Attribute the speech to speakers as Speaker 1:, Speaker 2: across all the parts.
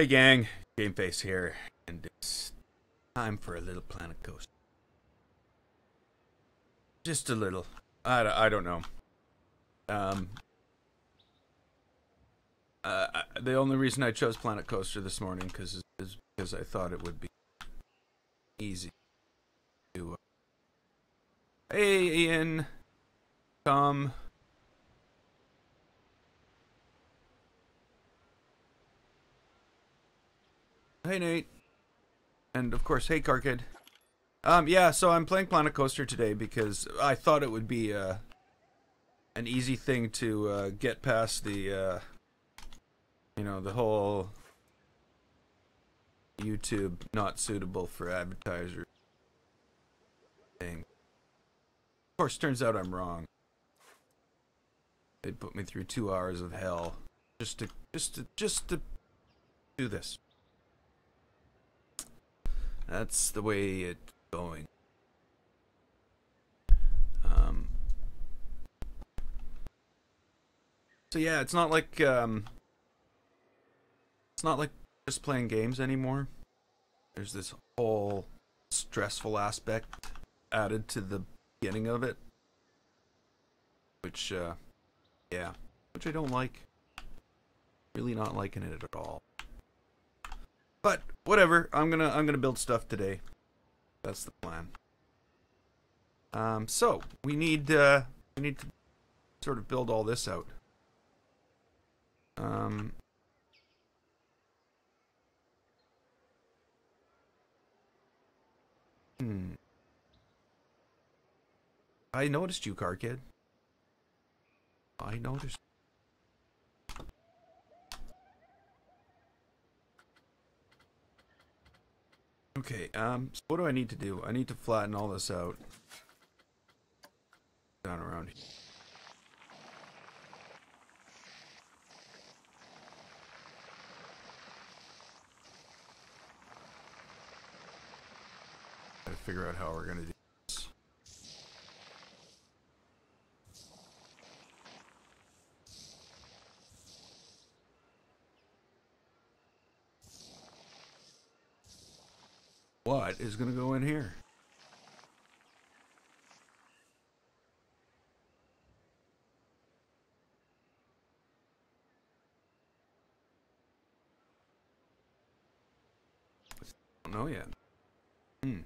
Speaker 1: Hey gang, Game Face here, and it's time for a little Planet Coaster. Just a little. I don't know. Um, the only reason I chose Planet Coaster this morning is because I thought it would be easy to. Hey Ian, Tom. Hey Nate, and of course, hey Carkid. Yeah, so I'm playing Planet Coaster today because I thought it would be an easy thing to get past the whole YouTube not suitable for advertisers thing. Of course, turns out I'm wrong. They put me through 2 hours of hell just to do this. That's the way it's going. Um, so yeah, it's not like just playing games anymore. There's this whole stressful aspect added to the beginning of it, which yeah, which I don't like. Really not liking it at all. But whatever, I'm gonna build stuff today. That's the plan. So we need to sort of build all this out. Um, hmm. I noticed you, car kid. I noticed. Okay. So what do I need to do? I need to flatten all this out down around here. Gotta figure out how we're gonna do this. What is gonna go in here? I don't know yet. I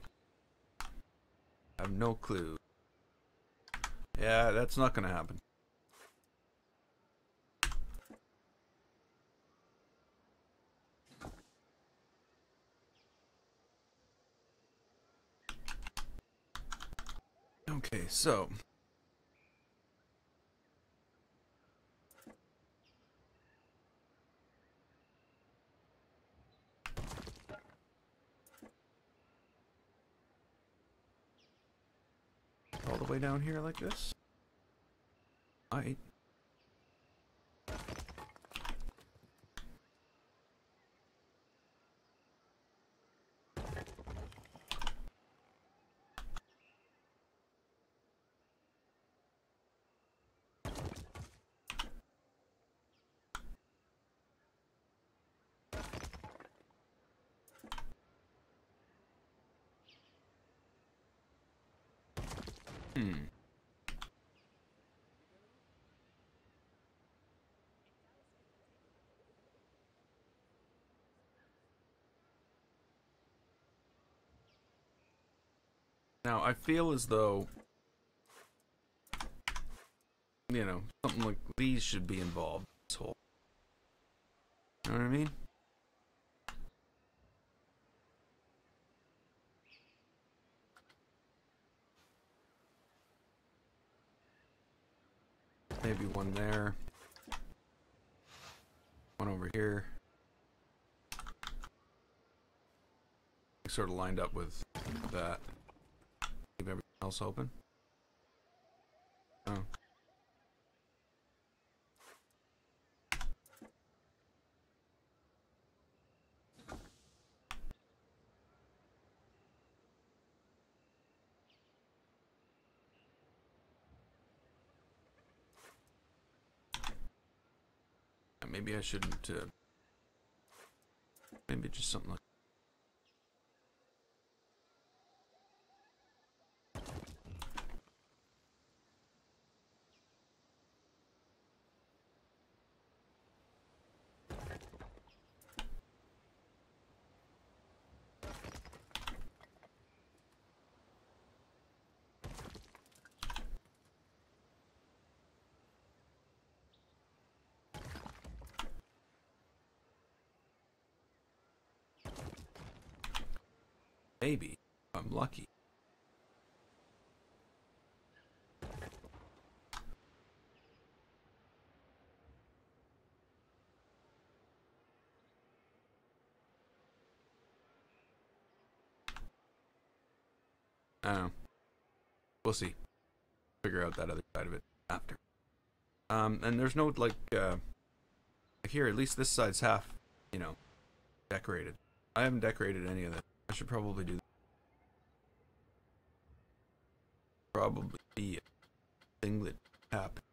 Speaker 1: have no clue. Yeah, that's not gonna happen. Okay, so all the way down here like this. Alright. Hmm. Now I feel as though something like these should be involved in this whole. You know what I mean? Maybe one there. One over here. Sort of lined up with that. Leave everything else open. Oh. Maybe I shouldn't. Maybe just something like. Maybe I'm lucky. I don't know. We'll see. Figure out that other side of it after. And there's no like here, at least this side's half, you know, decorated. I haven't decorated any of that. I should probably do that. Probably be a thing that happened.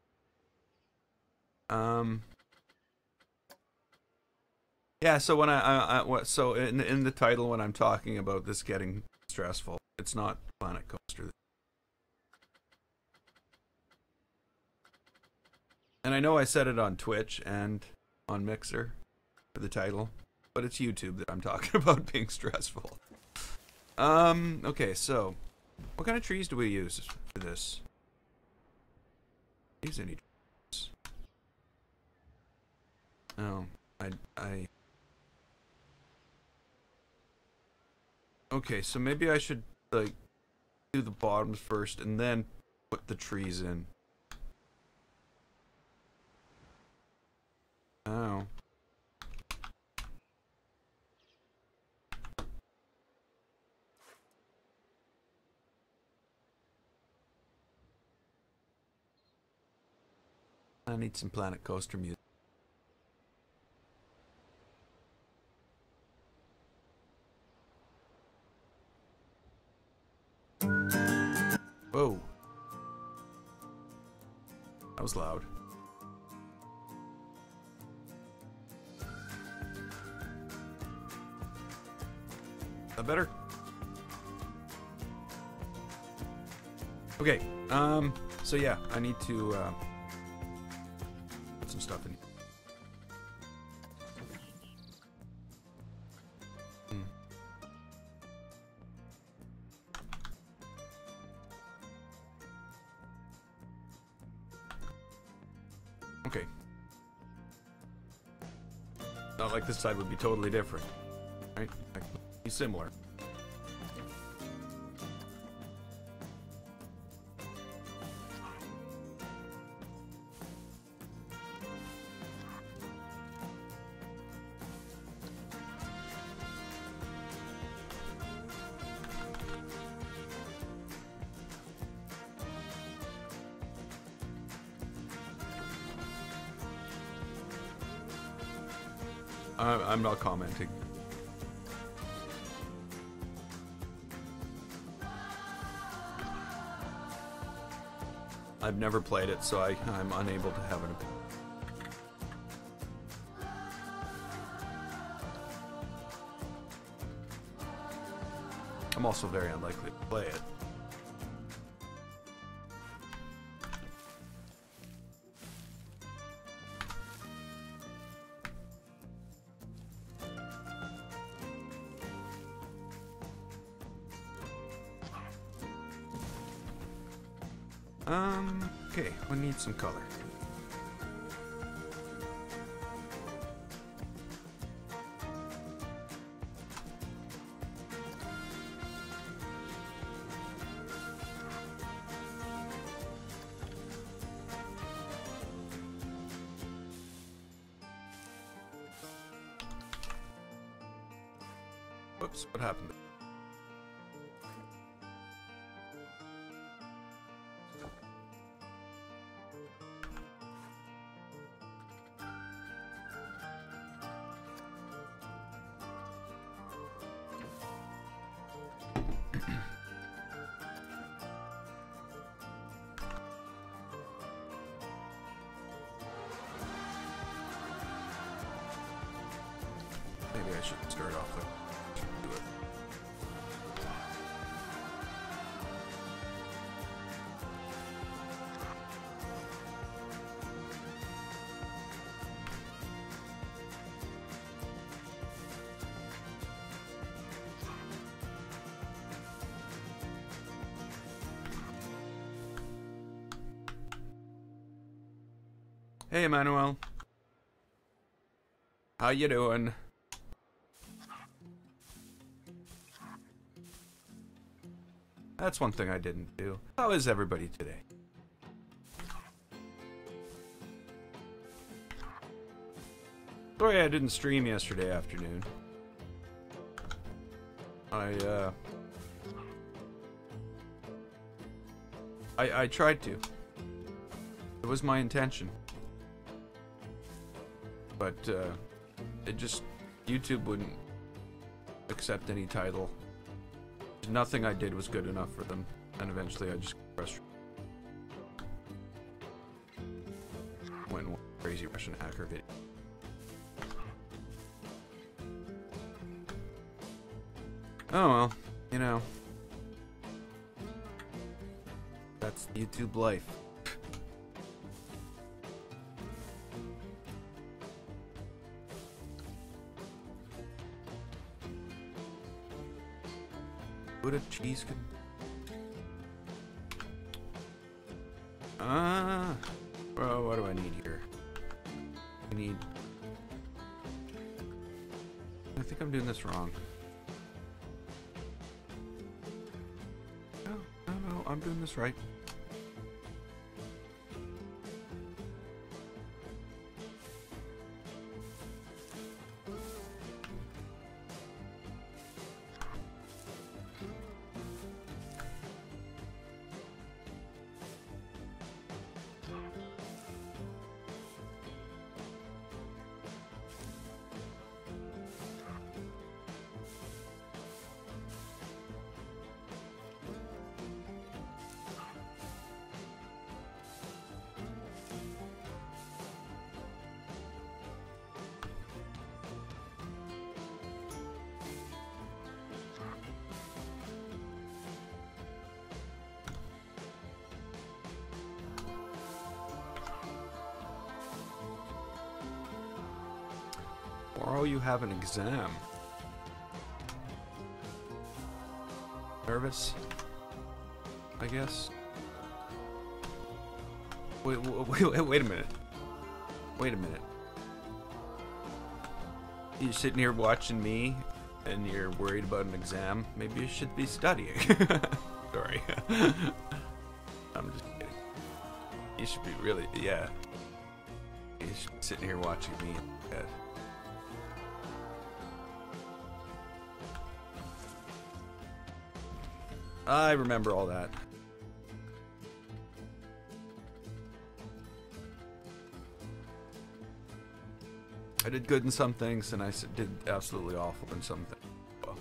Speaker 1: Yeah, so when so in the title when I'm talking about this getting stressful, it's not Planet Coaster. And I know I said it on Twitch and on Mixer for the title, but it's YouTube that I'm talking about being stressful. Okay, so what kind of trees do we use for this? Use any trees? Oh, I okay, so maybe I should like do the bottoms first and then put the trees in. Oh. I need some Planet Coaster music. Whoa. That was loud. That better? Okay, so yeah, I need to, put some stuff in. Okay. Not like this side would be totally different, right? Like, be similar. I'm not commenting. I've never played it, so I'm unable to have an opinion. I'm also very unlikely to play it. Okay, we need some color. Whoops, what happened? Maybe maybe I should start off with do it. Hey, Emmanuel. How you doing? That's one thing I didn't do. How is everybody today? Sorry I didn't stream yesterday afternoon. I tried to. It was my intention. But, it just... YouTube wouldn't accept any title. Nothing I did was good enough for them. And eventually I just got frustrated. Went one crazy Russian hacker video. Oh well, you know. That's YouTube life. Would a cheese could... Bro, what do I need here? I need... I think I'm doing this wrong. No, I'm doing this right. Tomorrow you have an exam. Nervous? I guess. Wait a minute. Wait a minute. You're sitting here watching me, and you're worried about an exam? Maybe you should be studying. Sorry. I'm just kidding. You should be really, yeah. You should be sitting here watching me instead. I remember all that. I did good in some things, and I did absolutely awful in some things. Well.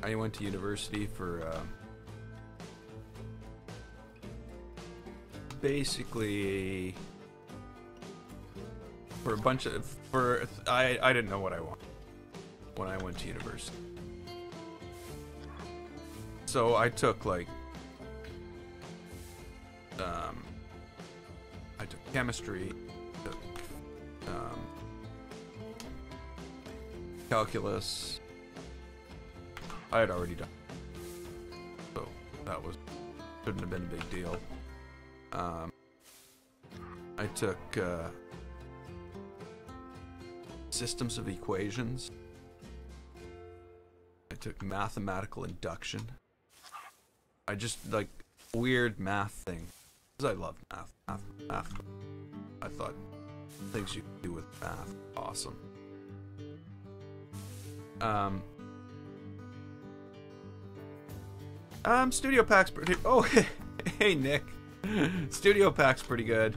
Speaker 1: I went to university for, basically for a bunch of I didn't know what I wanted when I went to university, so I took like I took chemistry, took calculus. I had already done, so that shouldn't have been a big deal. I took systems of equations. I took mathematical induction. I just like weird math thing because I love math. I thought things you could do with math, awesome. Studio Pack's pretty. Oh, hey Nick. Studio Pack's pretty good.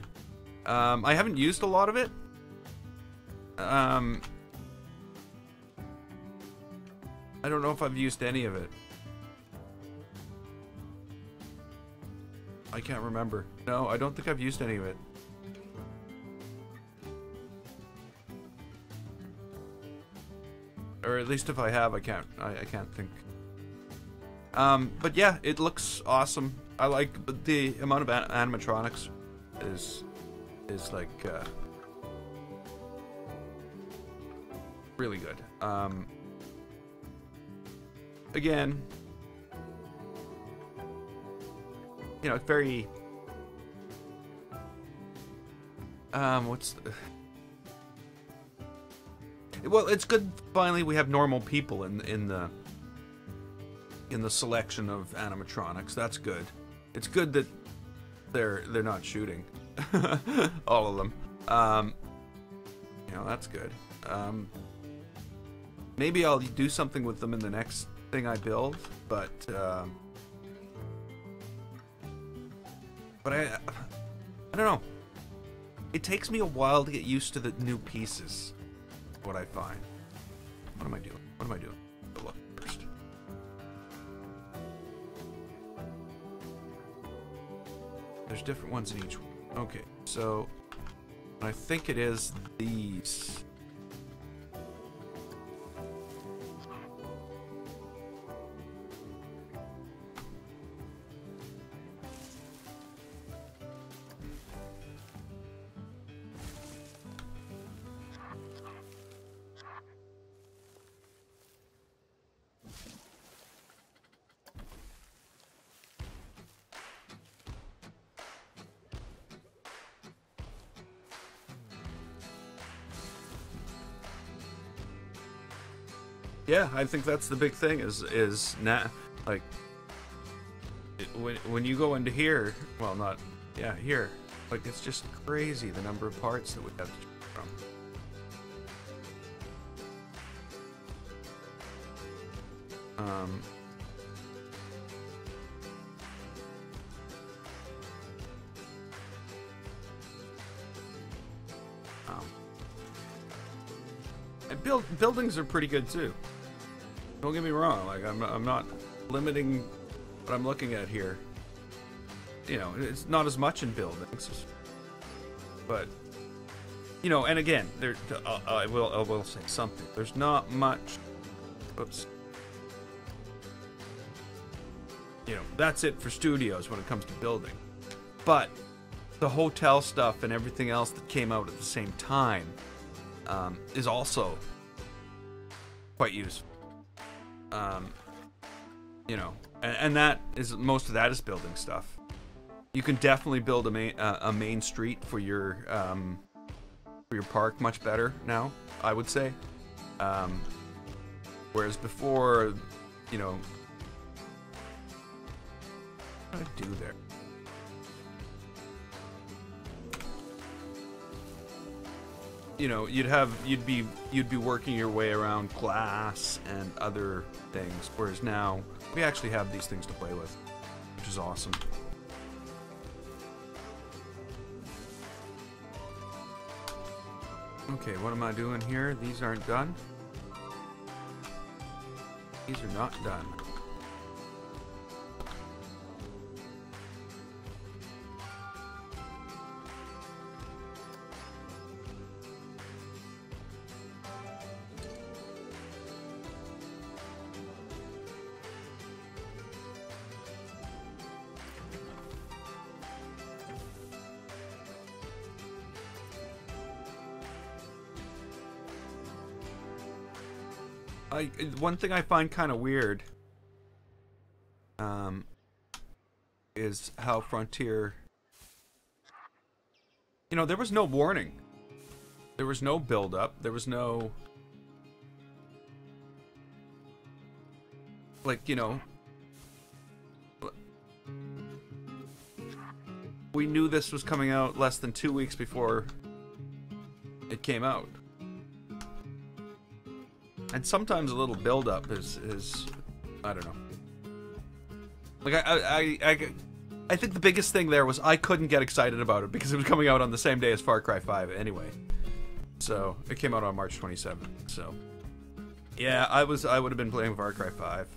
Speaker 1: I haven't used a lot of it. I don't know if I've used any of it. I can't remember. No, I don't think I've used any of it. Or at least if I have, I can't think. But yeah, it looks awesome. I like the amount of animatronics is like really good. Again, you know, it's very well, it's good finally we have normal people in the selection of animatronics. That's good. It's good that they're not shooting all of them. You know, that's good. Maybe I'll do something with them in the next thing I build, but I don't know. It takes me a while to get used to the new pieces. What I find. What am I doing? What am I doing? Look first. There's different ones in each one. Okay, so I think it is these. Yeah, I think that's the big thing is now, like, when you go into here, well, not, yeah, here, like, it's just crazy the number of parts that we have to choose from. And buildings are pretty good too. Don't get me wrong, like I'm not limiting what I'm looking at here. You know, it's not as much in buildings, but you know, and again, there I will say something. There's not much. Oops. You know, that's it for studios when it comes to building. But the hotel stuff and everything else that came out at the same time is also quite useful. You know, and that is, most of that is building stuff. You can definitely build a main street for your park much better now, I would say. Whereas before, you know, what did I do there? You know, you'd be working your way around glass and other things, whereas now we actually have these things to play with, which is awesome. Okay, what am I doing here? These aren't done. These are not done. One thing I find kind of weird is how Frontier, you know, there was no warning. There was no build-up. There was no, like, you know, we knew this was coming out less than 2 weeks before it came out. And sometimes a little build-up is I don't know. Like I think the biggest thing there was I couldn't get excited about it because it was coming out on the same day as Far Cry 5 anyway. So it came out on March 27th. So Yeah, I would have been playing Far Cry 5.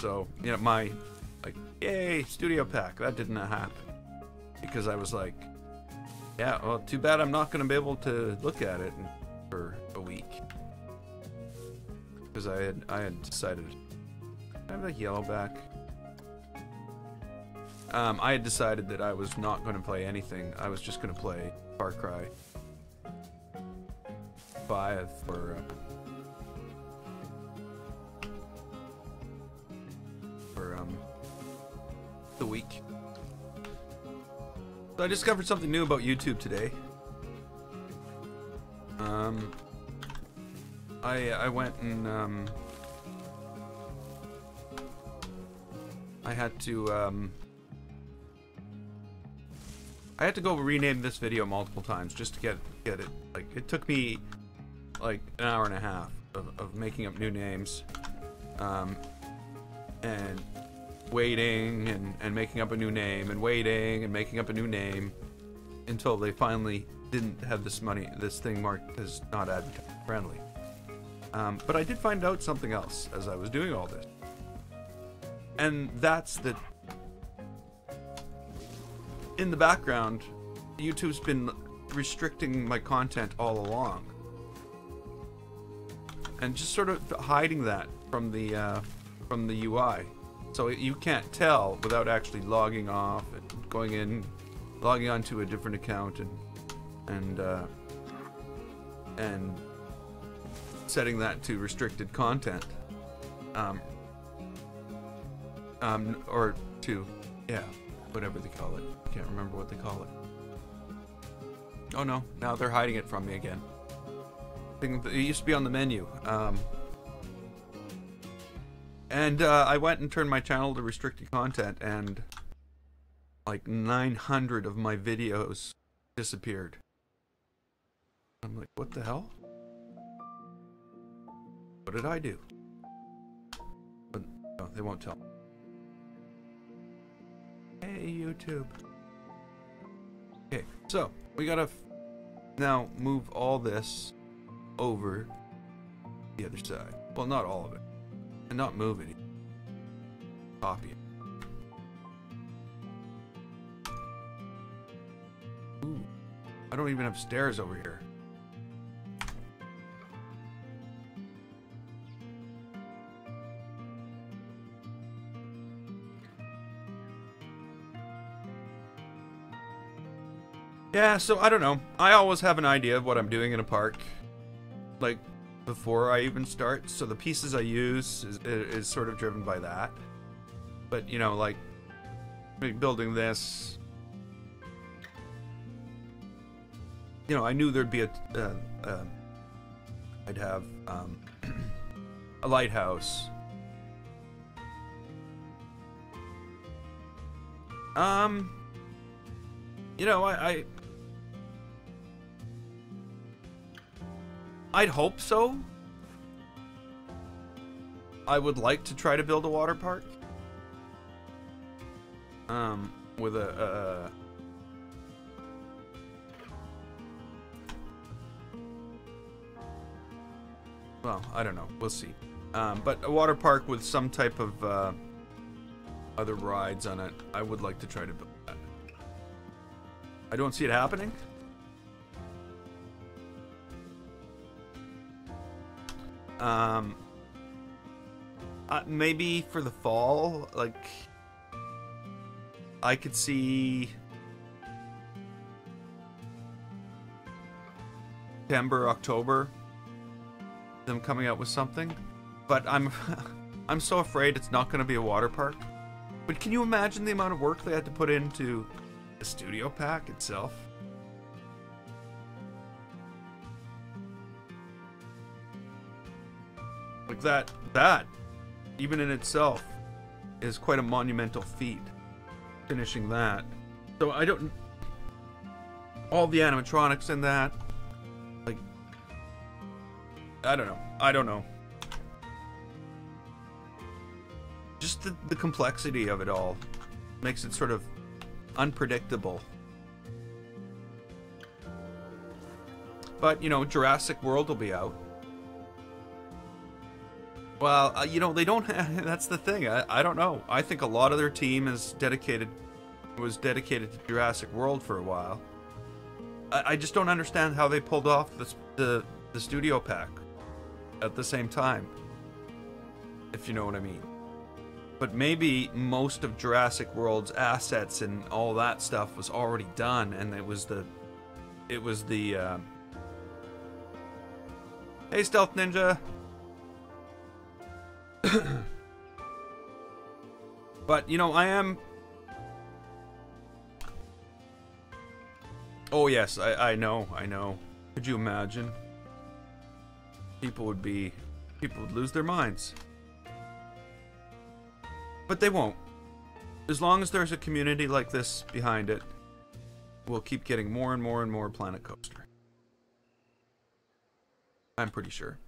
Speaker 1: So, you know, my, like, yay, studio pack, that didn't happen. Because I was like, yeah, well, too bad I'm not going to be able to look at it for a week. Because I had decided, I have a Yellowback. I had decided that I was not going to play anything. I was just going to play Far Cry 5 for the week. So I discovered something new about YouTube today. I went and I had to go rename this video multiple times just to get it. Like, it took me like an hour and a half of making up new names, and waiting and making up a new name and waiting and making up a new name until they finally didn't have this thing marked as not advertising friendly. But I did find out something else as I was doing all this, and that's that in the background, YouTube's been restricting my content all along, and just sort of hiding that from the UI. So you can't tell without actually logging off and going in, logging onto a different account and setting that to restricted content, or to, yeah, whatever they call it. I can't remember what they call it. Oh no, now they're hiding it from me again. It used to be on the menu. And I went and turned my channel to restricted content, and like 900 of my videos disappeared. I'm like, what the hell? What did I do? But no, they won't tell me. Hey, YouTube. Okay, so we gotta now move all this over the other side. Well, not all of it. And not move it. Copy it. Ooh. I don't even have stairs over here. Yeah, so I don't know. I always have an idea of what I'm doing in a park, like, before I even start. So the pieces I use is sort of driven by that. But, you know, like, building this, you know, I knew there'd be I'd have a lighthouse. You know, I'd hope so. I would like to try to build a water park. With a well, I don't know. We'll see. But a water park with some type of other rides on it, I would like to try to build that. I don't see it happening. Maybe for the fall, like, I could see September, October, them coming out with something. But I'm so afraid it's not going to be a water park. But can you imagine the amount of work they had to put into the studio pack itself? Like that even in itself is quite a monumental feat, finishing that. So I don't, all the animatronics in that, like, I don't know. Just the complexity of it all makes it sort of unpredictable. But, you know, Jurassic World will be out. Well, you know, they don't have, that's the thing. I don't know. I think a lot of their team was dedicated to Jurassic World for a while. I just don't understand how they pulled off the studio pack at the same time, if you know what I mean. But maybe most of Jurassic World's assets and all that stuff was already done, and it was the hey, Stealth Ninja. But, you know, I am... Oh, yes, I know. Could you imagine? People would lose their minds. But they won't. As long as there's a community like this behind it, we'll keep getting more and more and more Planet Coaster. I'm pretty sure.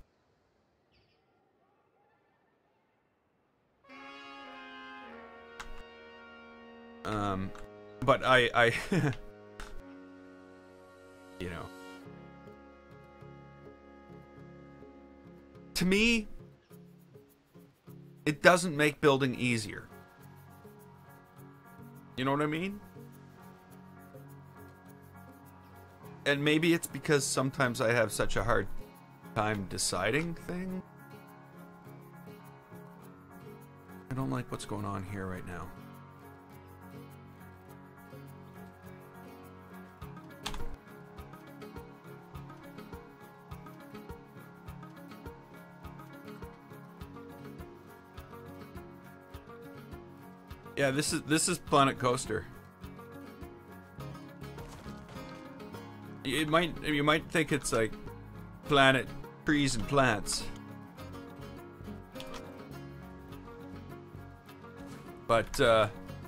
Speaker 1: But I you know, to me, it doesn't make building easier. You know what I mean? And maybe it's because sometimes I have such a hard time deciding things. I don't like what's going on here right now. Yeah, this is Planet Coaster. You might think it's like Planet Trees and Plants, but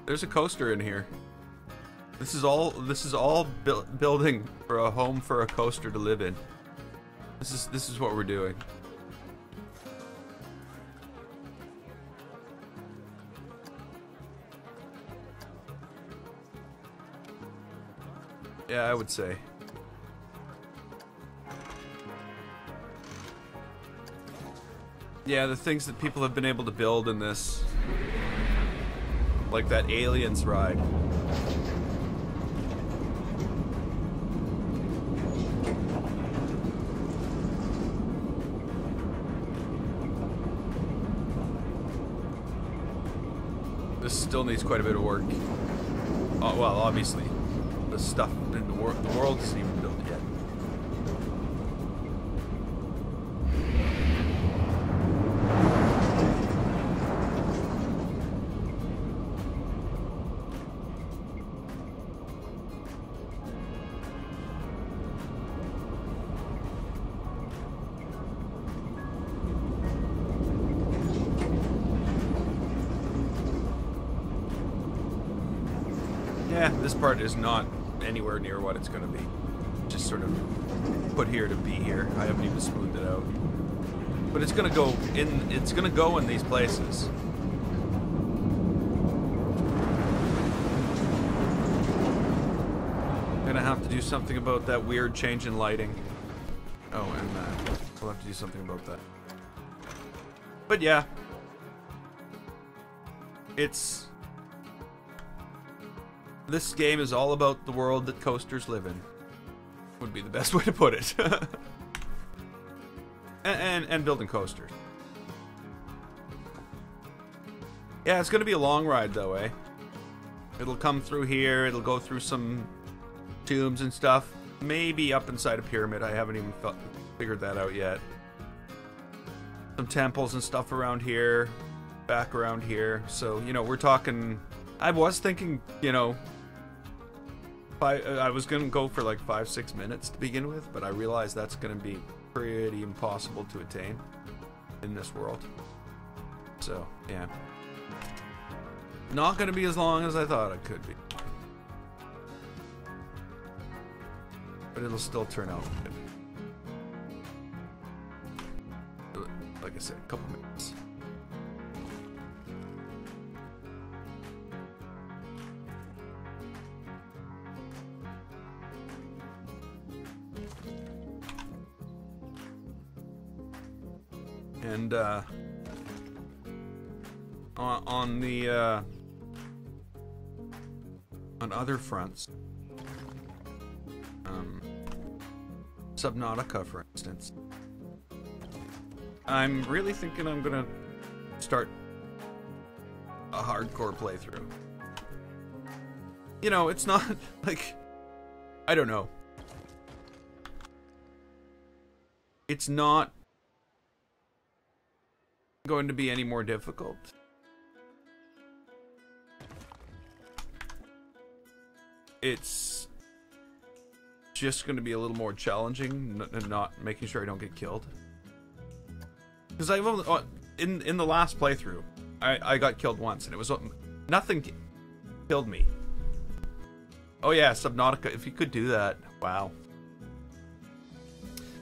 Speaker 1: there's a coaster in here. This is all building for a home for a coaster to live in. This is what we're doing. Yeah, I would say. Yeah, the things that people have been able to build in this, like that Aliens ride. This still needs quite a bit of work. Oh, well, obviously. The stuff in the world isn't even built yet. Yeah, this part is not anywhere near what it's going to be. Just sort of put here to be here. I haven't even smoothed it out. But it's going to go in these places. Gonna have to do something about that weird change in lighting. Oh, and that. We'll have to do something about that. But yeah. This game is all about the world that coasters live in. Would be the best way to put it. and building coasters. Yeah, it's gonna be a long ride though, eh? It'll come through here, it'll go through some tombs and stuff. Maybe up inside a pyramid, I haven't even figured that out yet. Some temples and stuff around here. Back around here. So, you know, we're talking... I was thinking, you know... I was gonna go for like 5-6 minutes to begin with, but I realized that's gonna be pretty impossible to attain in this world. So, yeah. Not gonna be as long as I thought it could be. But it'll still turn out good. Like I said, a couple minutes. And, on the on other fronts, Subnautica, for instance, I'm really thinking I'm gonna start a hardcore playthrough. You know, it's not like, I don't know. It's not going to be any more difficult. It's just going to be a little more challenging, and not making sure I don't get killed. Because I've only, in the last playthrough, I got killed once, and it was nothing killed me. Oh yeah, Subnautica. If you could do that, wow.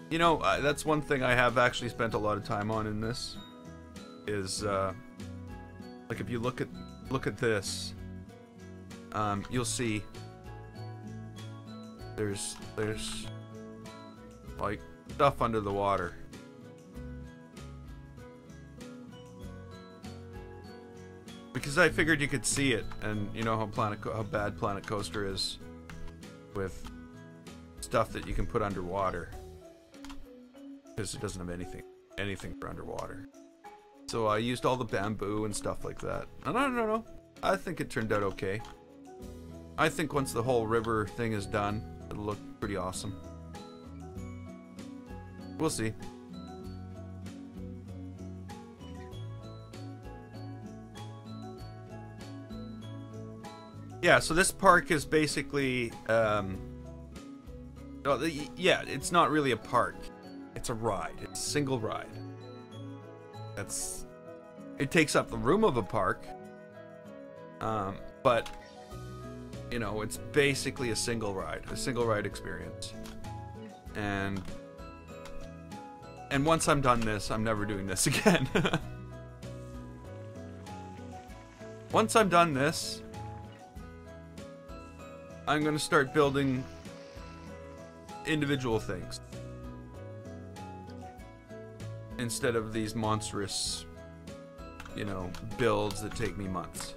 Speaker 1: You know, that's one thing I have actually spent a lot of time on in this. Is like if you look at this, you'll see there's like stuff under the water. Because I figured you could see it, and you know how bad Planet Coaster is with stuff that you can put underwater, because it doesn't have anything for underwater. So I used all the bamboo and stuff like that. And I don't know. I think it turned out okay. I think once the whole river thing is done, it'll look pretty awesome. We'll see. Yeah, so this park is basically, yeah, it's not really a park. It's a ride. It's a single ride. It takes up the room of a park, but you know, it's basically a single ride experience. And once I'm done this, I'm never doing this again. Once I'm done this, I'm gonna start building individual things instead of these monstrous, you know, builds that take me months.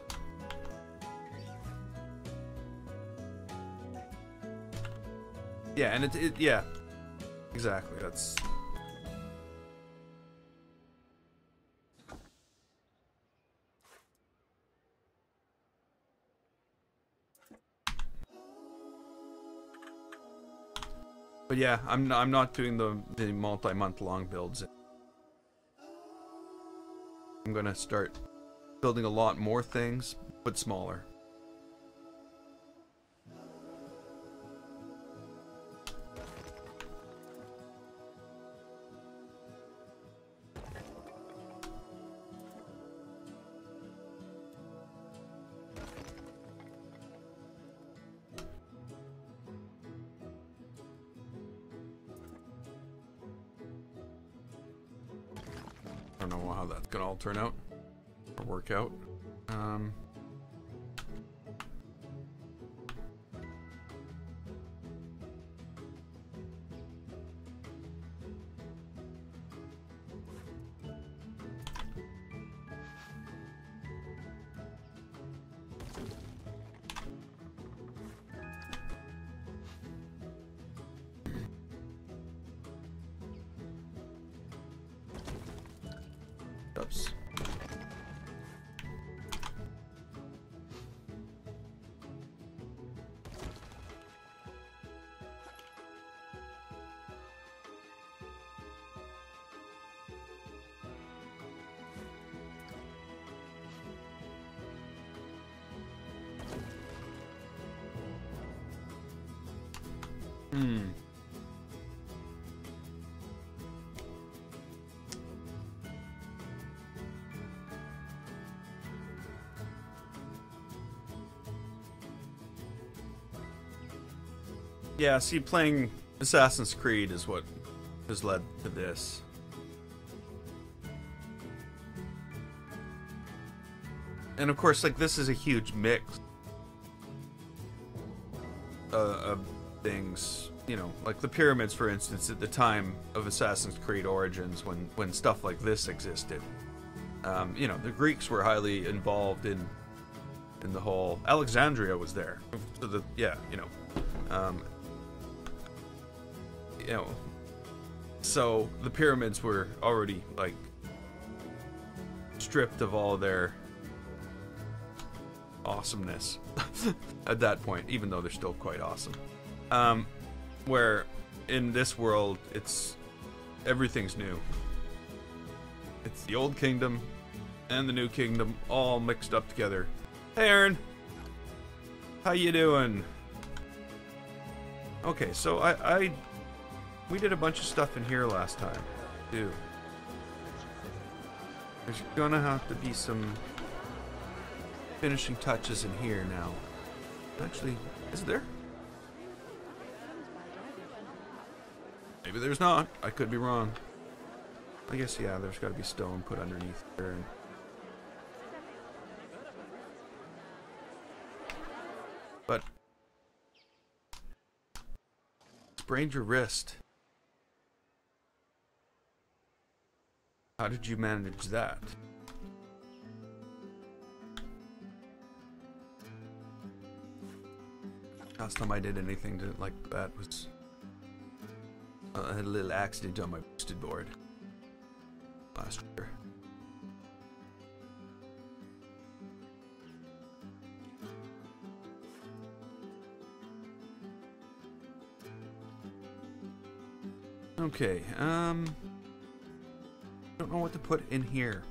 Speaker 1: Yeah, and yeah, exactly. That's. But yeah, I'm not doing the multi-month long builds. I'm gonna start building a lot more things, but smaller. I don't know how that's gonna all turn out or work out. Oops. Yeah, see, playing Assassin's Creed is what has led to this. And of course, like, this is a huge mix of things, you know, like the pyramids, for instance, at the time of Assassin's Creed Origins, when stuff like this existed. You know, the Greeks were highly involved in the whole. Alexandria was there, so yeah, you know, so the pyramids were already like stripped of all their awesomeness at that point, even though they're still quite awesome. Where in this world, everything's new. It's the old kingdom and the new kingdom all mixed up together. Hey, Aaron. How you doing? Okay, so we did a bunch of stuff in here last time, too. There's gonna have to be some finishing touches in here now. Actually, is there? Maybe there's not. I could be wrong. I guess, yeah, there's gotta be stone put underneath there. But sprained your wrist. How did you manage that? Last time I did anything like that was I had a little accident on my boosted board last year. Okay, don't know what to put in here.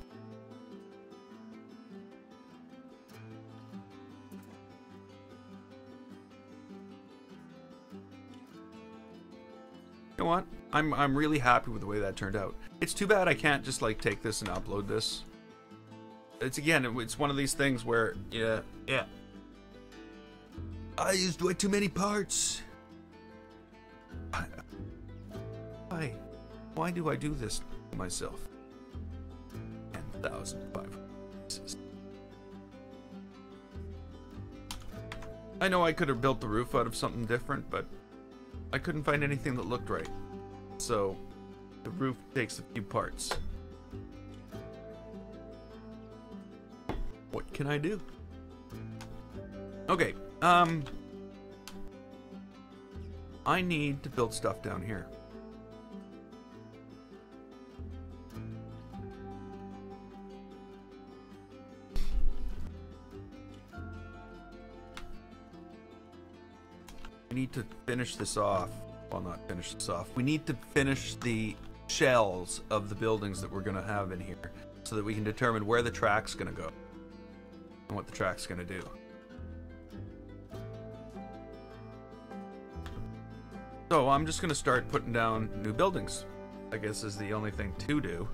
Speaker 1: You know what? I'm really happy with the way that turned out. It's too bad I can't just like take this and upload this. It's one of these things where yeah. I used way too many parts. Why do I do this to myself? 10,500 pieces. I know I could have built the roof out of something different, but I couldn't find anything that looked right. So the roof takes a few parts. What can I do? Okay, I need to build stuff down here. We need to finish this off. Well, not finish this off. We need to finish the shells of the buildings that we're going to have in here so that we can determine where the track's going to go and what the track's going to do. So I'm just going to start putting down new buildings. I guess is the only thing to do.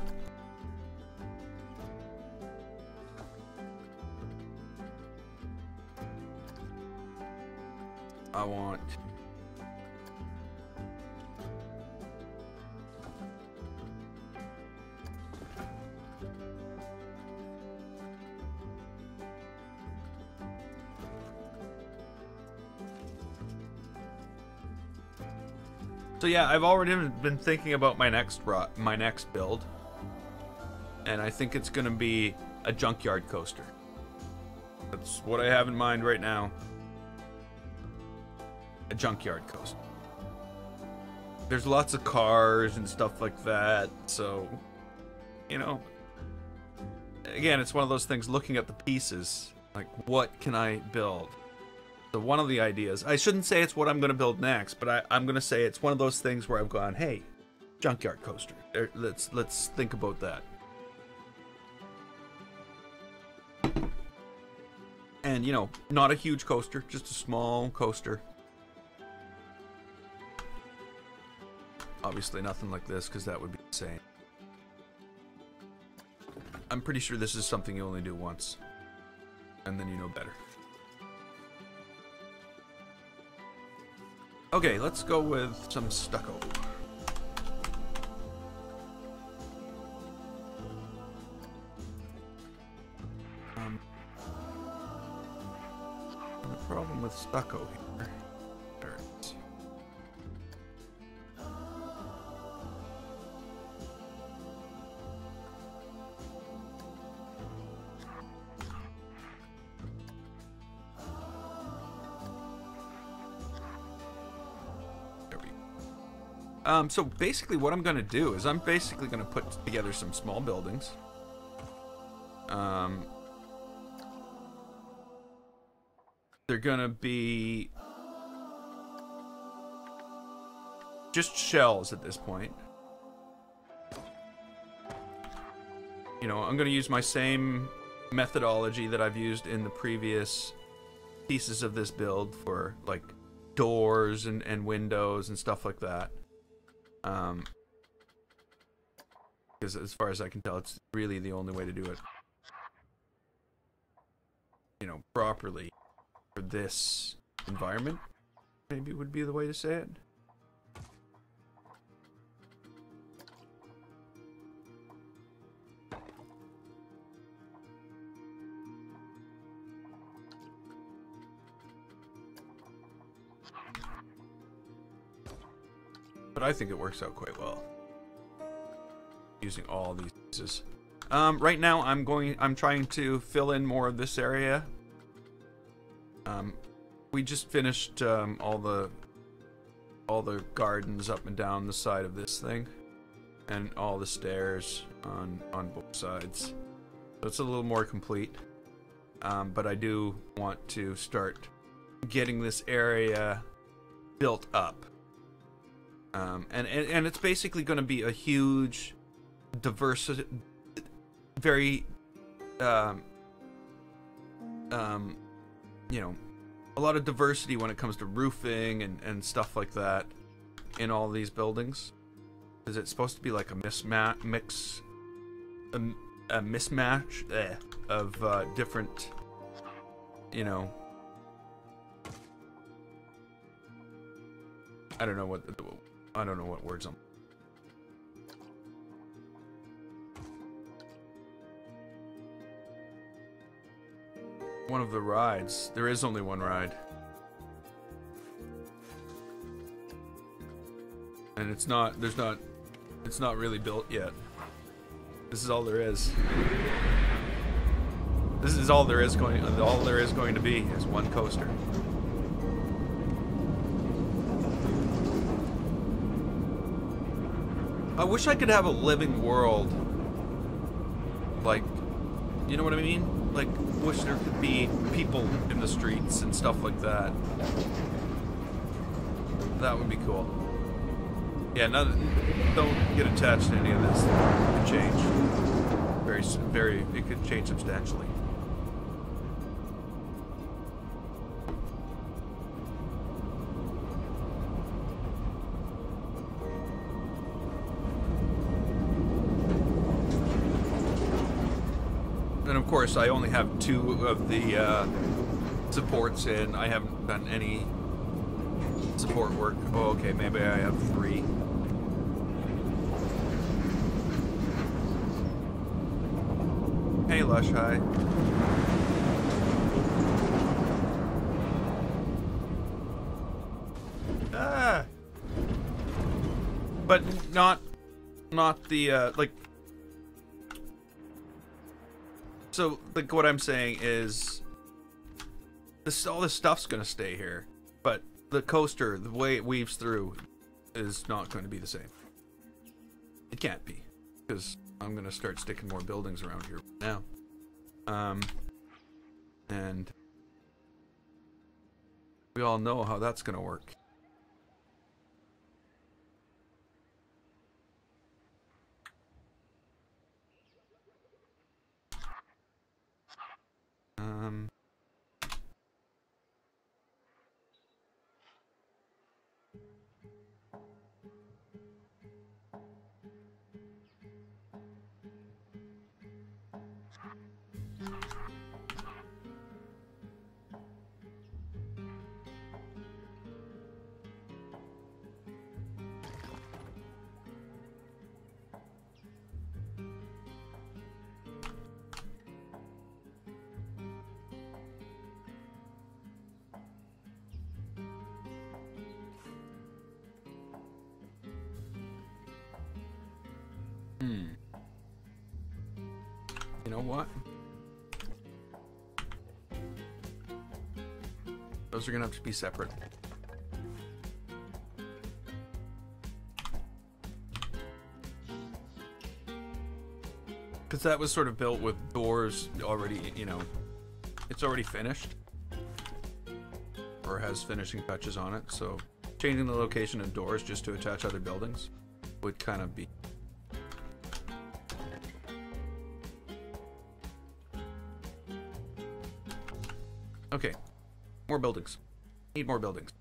Speaker 1: I want So yeah, I've already been thinking about my next build, and I think it's gonna be a junkyard coaster. That's what I have in mind right now. A junkyard coaster. There's lots of cars and stuff like that, so you know. Again, it's one of those things. Looking at the pieces, like what can I build? So one of the ideas, I shouldn't say it's what I'm going to build next, but I'm going to say it's one of those things where I've gone, hey, junkyard coaster. Let's think about that. And, you know, not a huge coaster, just a small coaster. Obviously nothing like this, because that would be insane. I'm pretty sure this is something you only do once. And then you know better. Okay, let's go with some stucco. The problem with stucco here. There it is. So basically what I'm going to do is I'm basically going to put together some small buildings. They're going to be just shells at this point. You know, I'm going to use my same methodology that I've used in the previous pieces of this build for, like, doors and windows and stuff like that. Because as far as I can tell, it's really the only way to do it, you know, properly for this environment, maybe would be the way to say it. But I think it works out quite well using all these pieces. Right now I'm trying to fill in more of this area. We just finished all the gardens up and down the side of this thing, and all the stairs on both sides. So it's a little more complete. But I do want to start getting this area built up. And it's basically going to be a huge, diverse, very, you know, a lot of diversity when it comes to roofing and stuff like that in all these buildings. Because it's supposed to be like a mismatch of different, you know, I don't know what words I'm. One of the rides. There is only one ride. And it's not really built yet. This is all there is. This is all there is going to be is one coaster. I wish I could have a living world. Like, you know what I mean? Like, wish there could be people in the streets and stuff like that. That would be cool. Yeah, don't get attached to any of this. It could change. It could change substantially. And of course, I only have 2 of the supports in. I haven't done any support work. Oh, okay, maybe I have 3. Hey, Lush, hi. Ah! But not the, like... So, like, what I'm saying is, all this stuff's gonna stay here, but the coaster, the way it weaves through, is not going to be the same. It can't be, because I'm gonna start sticking more buildings around here now. And we all know how that's gonna work. You know what? Those are gonna have to be separate. because that was sort of built with doors already, you know, it's already finished. Or has finishing touches on it, so changing the location of doors just to attach other buildings would kind of be... Okay, more buildings. Need more buildings.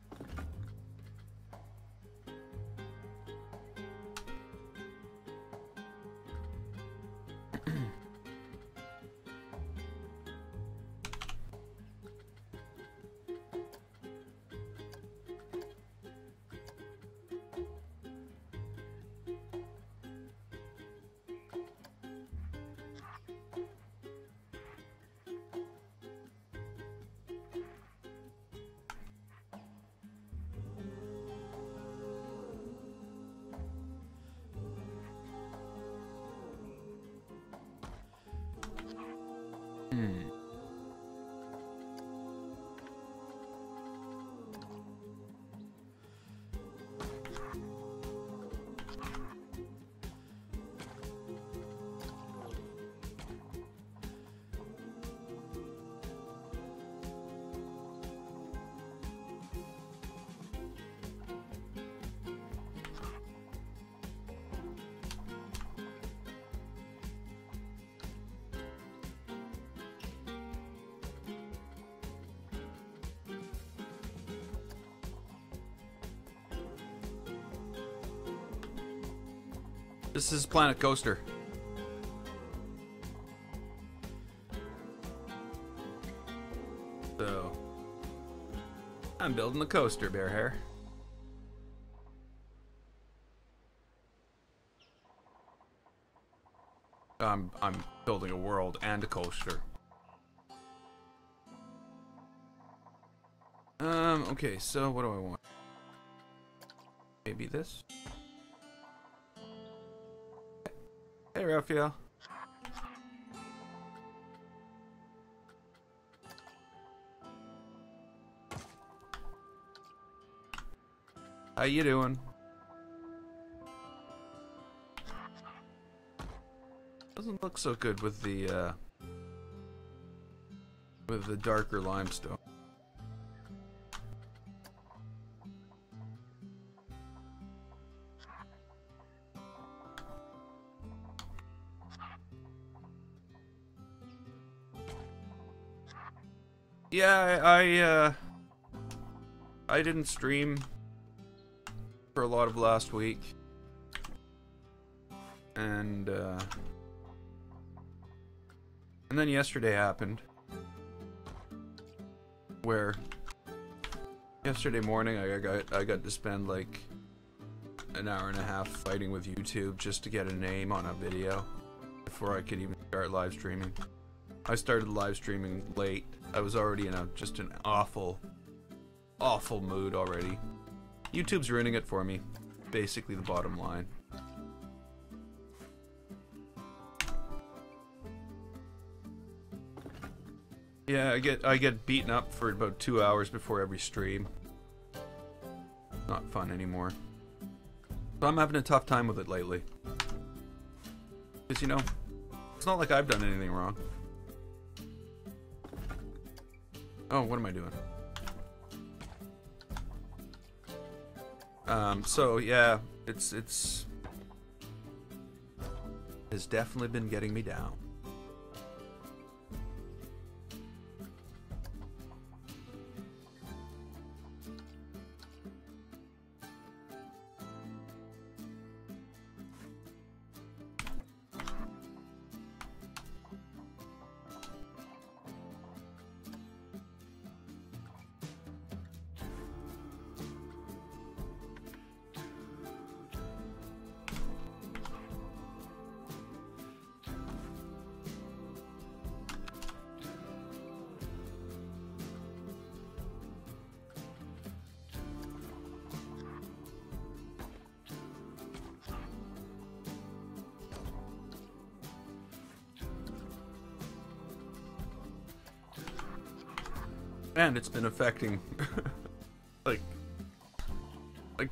Speaker 1: This is Planet Coaster. So, I'm building the coaster, Bear Hair. I'm building a world and a coaster. Okay, so what do I want? Maybe this? Hey, Raphael. How you doing? Doesn't look so good with the darker limestone. Yeah, I didn't stream for a lot of last week, and then yesterday happened, where yesterday morning I got to spend like an hour and a half fighting with YouTube just to get a name on a video before I could even start live streaming. I started live streaming late. I was already in just an awful mood already. YouTube's ruining it for me. Basically the bottom line. Yeah, I get beaten up for about 2 hours before every stream. Not fun anymore. So I'm having a tough time with it lately. Because, you know, it's not like I've done anything wrong. Oh, what am I doing? So yeah, it's definitely been getting me down. And it's been affecting like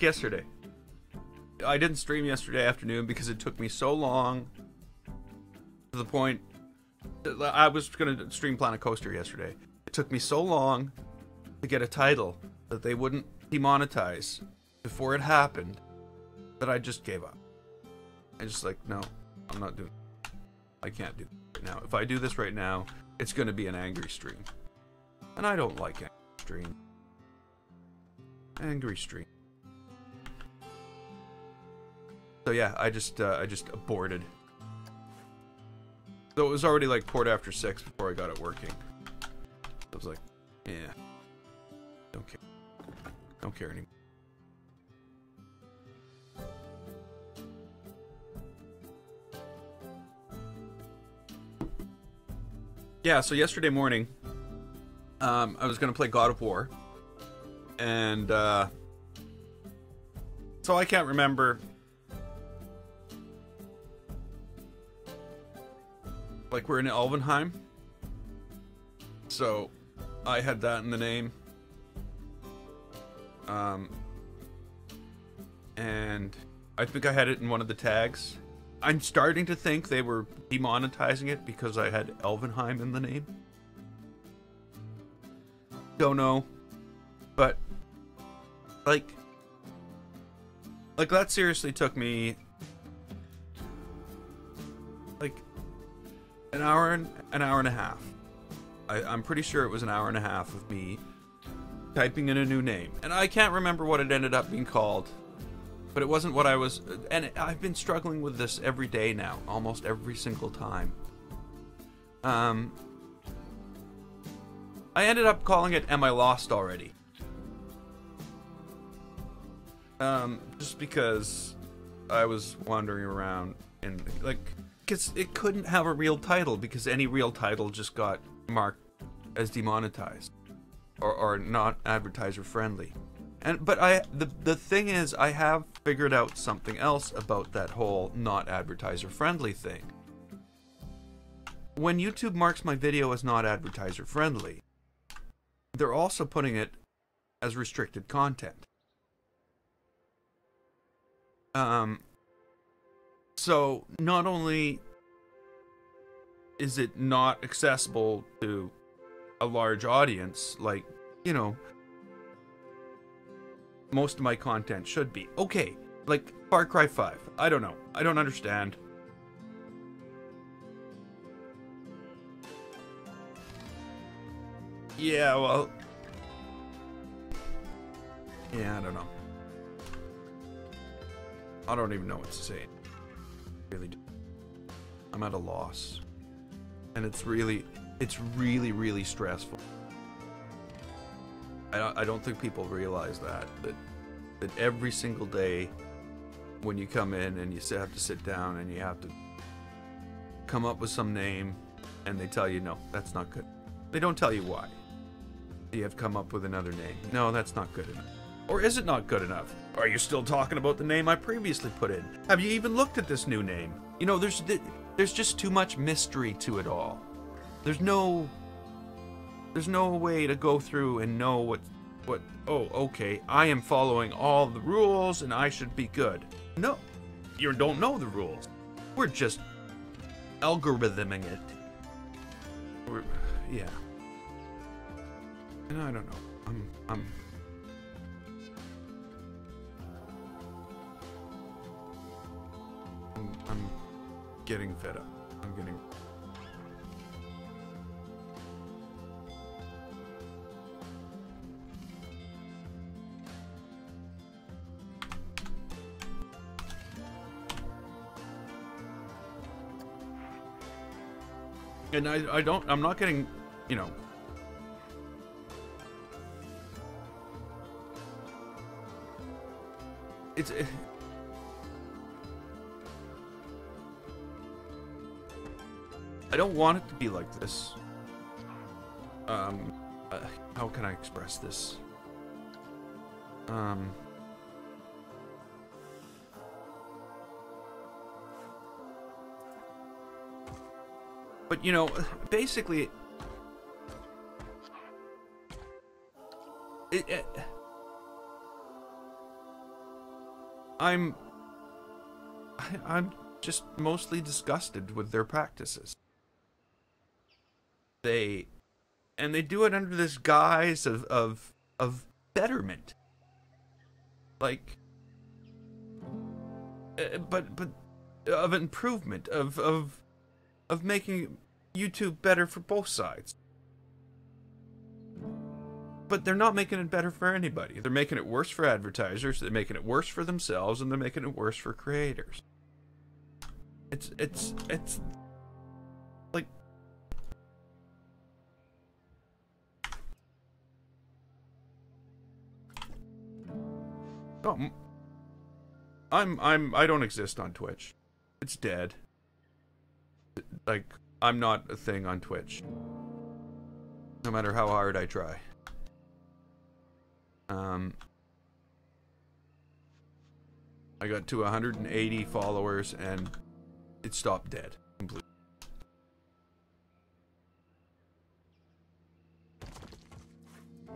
Speaker 1: yesterday. I didn't stream yesterday afternoon because it took me so long To the point I was going to stream Planet Coaster yesterday. It took me so long to get a title that they wouldn't demonetize before it happened that I just gave up. I just like, no, I'm not doing it. I can't do it right now. If I do this right now, it's going to be an angry stream. And I don't like angry stream. Angry stream. So yeah, I just aborted. So it was already like 6:15 before I got it working. I was like, yeah, don't care. Don't care anymore. Yeah, so yesterday morning, I was gonna play God of War, and so I can't remember. Like, we're in Elvenheim, so I had that in the name, and I think I had it in one of the tags. I'm starting to think they were demonetizing it because I had Elvenheim in the name. Don't know, but like that seriously took me like an hour and a half. I'm pretty sure it was an hour and a half of me typing in a new name, and I can't remember what it ended up being called, but it wasn't what I was. And I've been struggling with this every day now, almost every single time. I ended up calling it "Am I Lost Already?" Just because I was wandering around and like. Because it couldn't have a real title, because any real title just got marked as demonetized or not advertiser friendly. But the thing is, I have figured out something else about that whole not advertiser friendly thing. When YouTube marks my video as not advertiser friendly, they're also putting it as restricted content. So, not only is it not accessible to a large audience, like, you know, most of my content should be. Okay, like Far Cry 5. I don't know. I don't understand. Yeah, well... yeah, I don't know. I don't even know what to say. Really do. I'm at a loss, and it's really stressful. I don't think people realize that every single day when you come in and you have to sit down and you have to come up with some name, and they tell you no, that's not good. They don't tell you why. You have to come up with another name. No, that's not good enough. Or is it not good enough? Are you still talking about the name I previously put in? Have you even looked at this new name? You know, there's just too much mystery to it all. There's no way to go through and know what oh, okay, I am following all the rules and I should be good. No, you don't know the rules. We're just algorithming it. Yeah. And I don't know. I'm getting fed up. I'm getting... And I'm not getting, you know... It's... I don't want it to be like this. How can I express this? But, you know, basically... I'm just mostly disgusted with their practices. They do it under this guise of betterment. Like, but of improvement, of making YouTube better for both sides. But they're not making it better for anybody. They're making it worse for advertisers, they're making it worse for themselves, and they're making it worse for creators. It's like, oh, I don't exist on Twitch. It's dead. Like, I'm not a thing on Twitch. No matter how hard I try. I got to 180 followers and it stopped dead completely.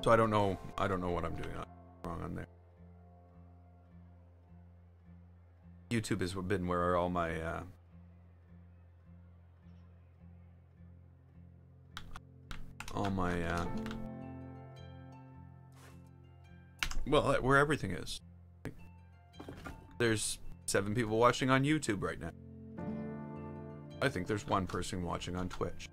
Speaker 1: So I don't know what I'm doing wrong on there. YouTube has been where all my well, where everything is. There's 7 people watching on YouTube right now. I think there's 1 person watching on Twitch.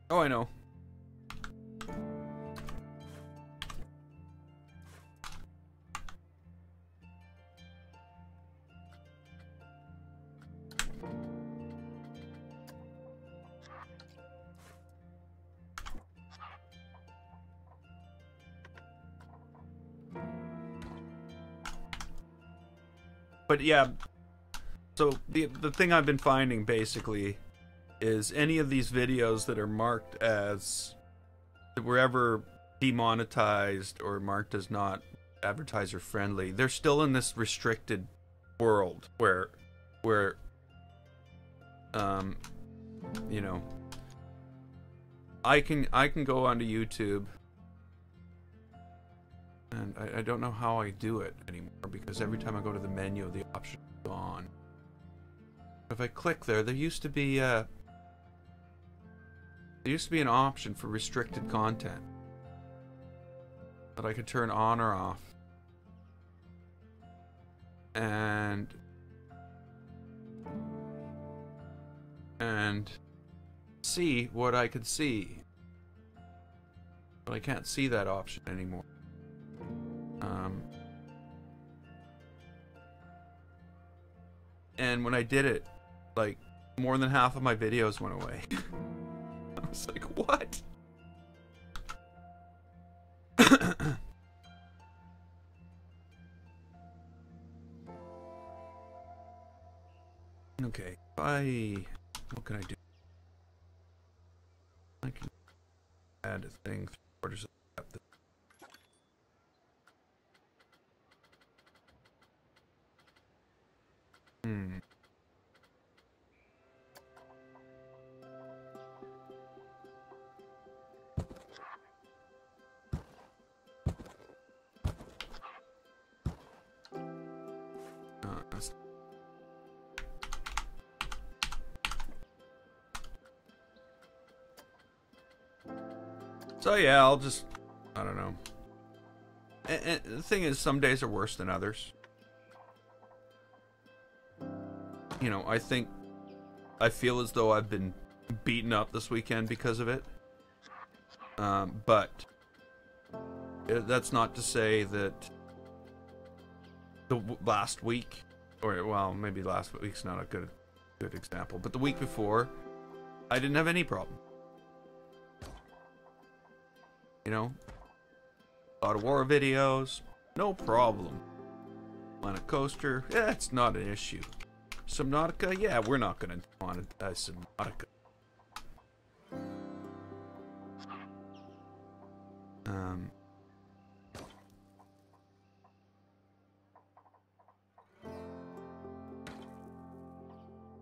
Speaker 1: Oh, I know. But yeah, so the thing I've been finding basically is any of these videos that are marked as, that were ever demonetized or marked as not advertiser friendly, they're still in this restricted world where you know, I can go onto YouTube, and I don't know how I do it anymore, because every time I go to the menu, the option is gone. If I click there used to be an option for restricted content that I could turn on or off, and see what I could see, but I can't see that option anymore. And when I did it, like, more than half of my videos went away. I was like, what? Okay, what can I do? I can add a thing 3/4 of the depth. So yeah, I'll just, I don't know. And the thing is, some days are worse than others. You know, I feel as though I've been beaten up this weekend because of it. But that's not to say that the last week, or well, maybe last week's not a good example, but the week before, I didn't have any problem. You know, God of War videos, no problem. Planet Coaster, yeah, it's not an issue. Subnautica, yeah, we're not gonna monetize Subnautica.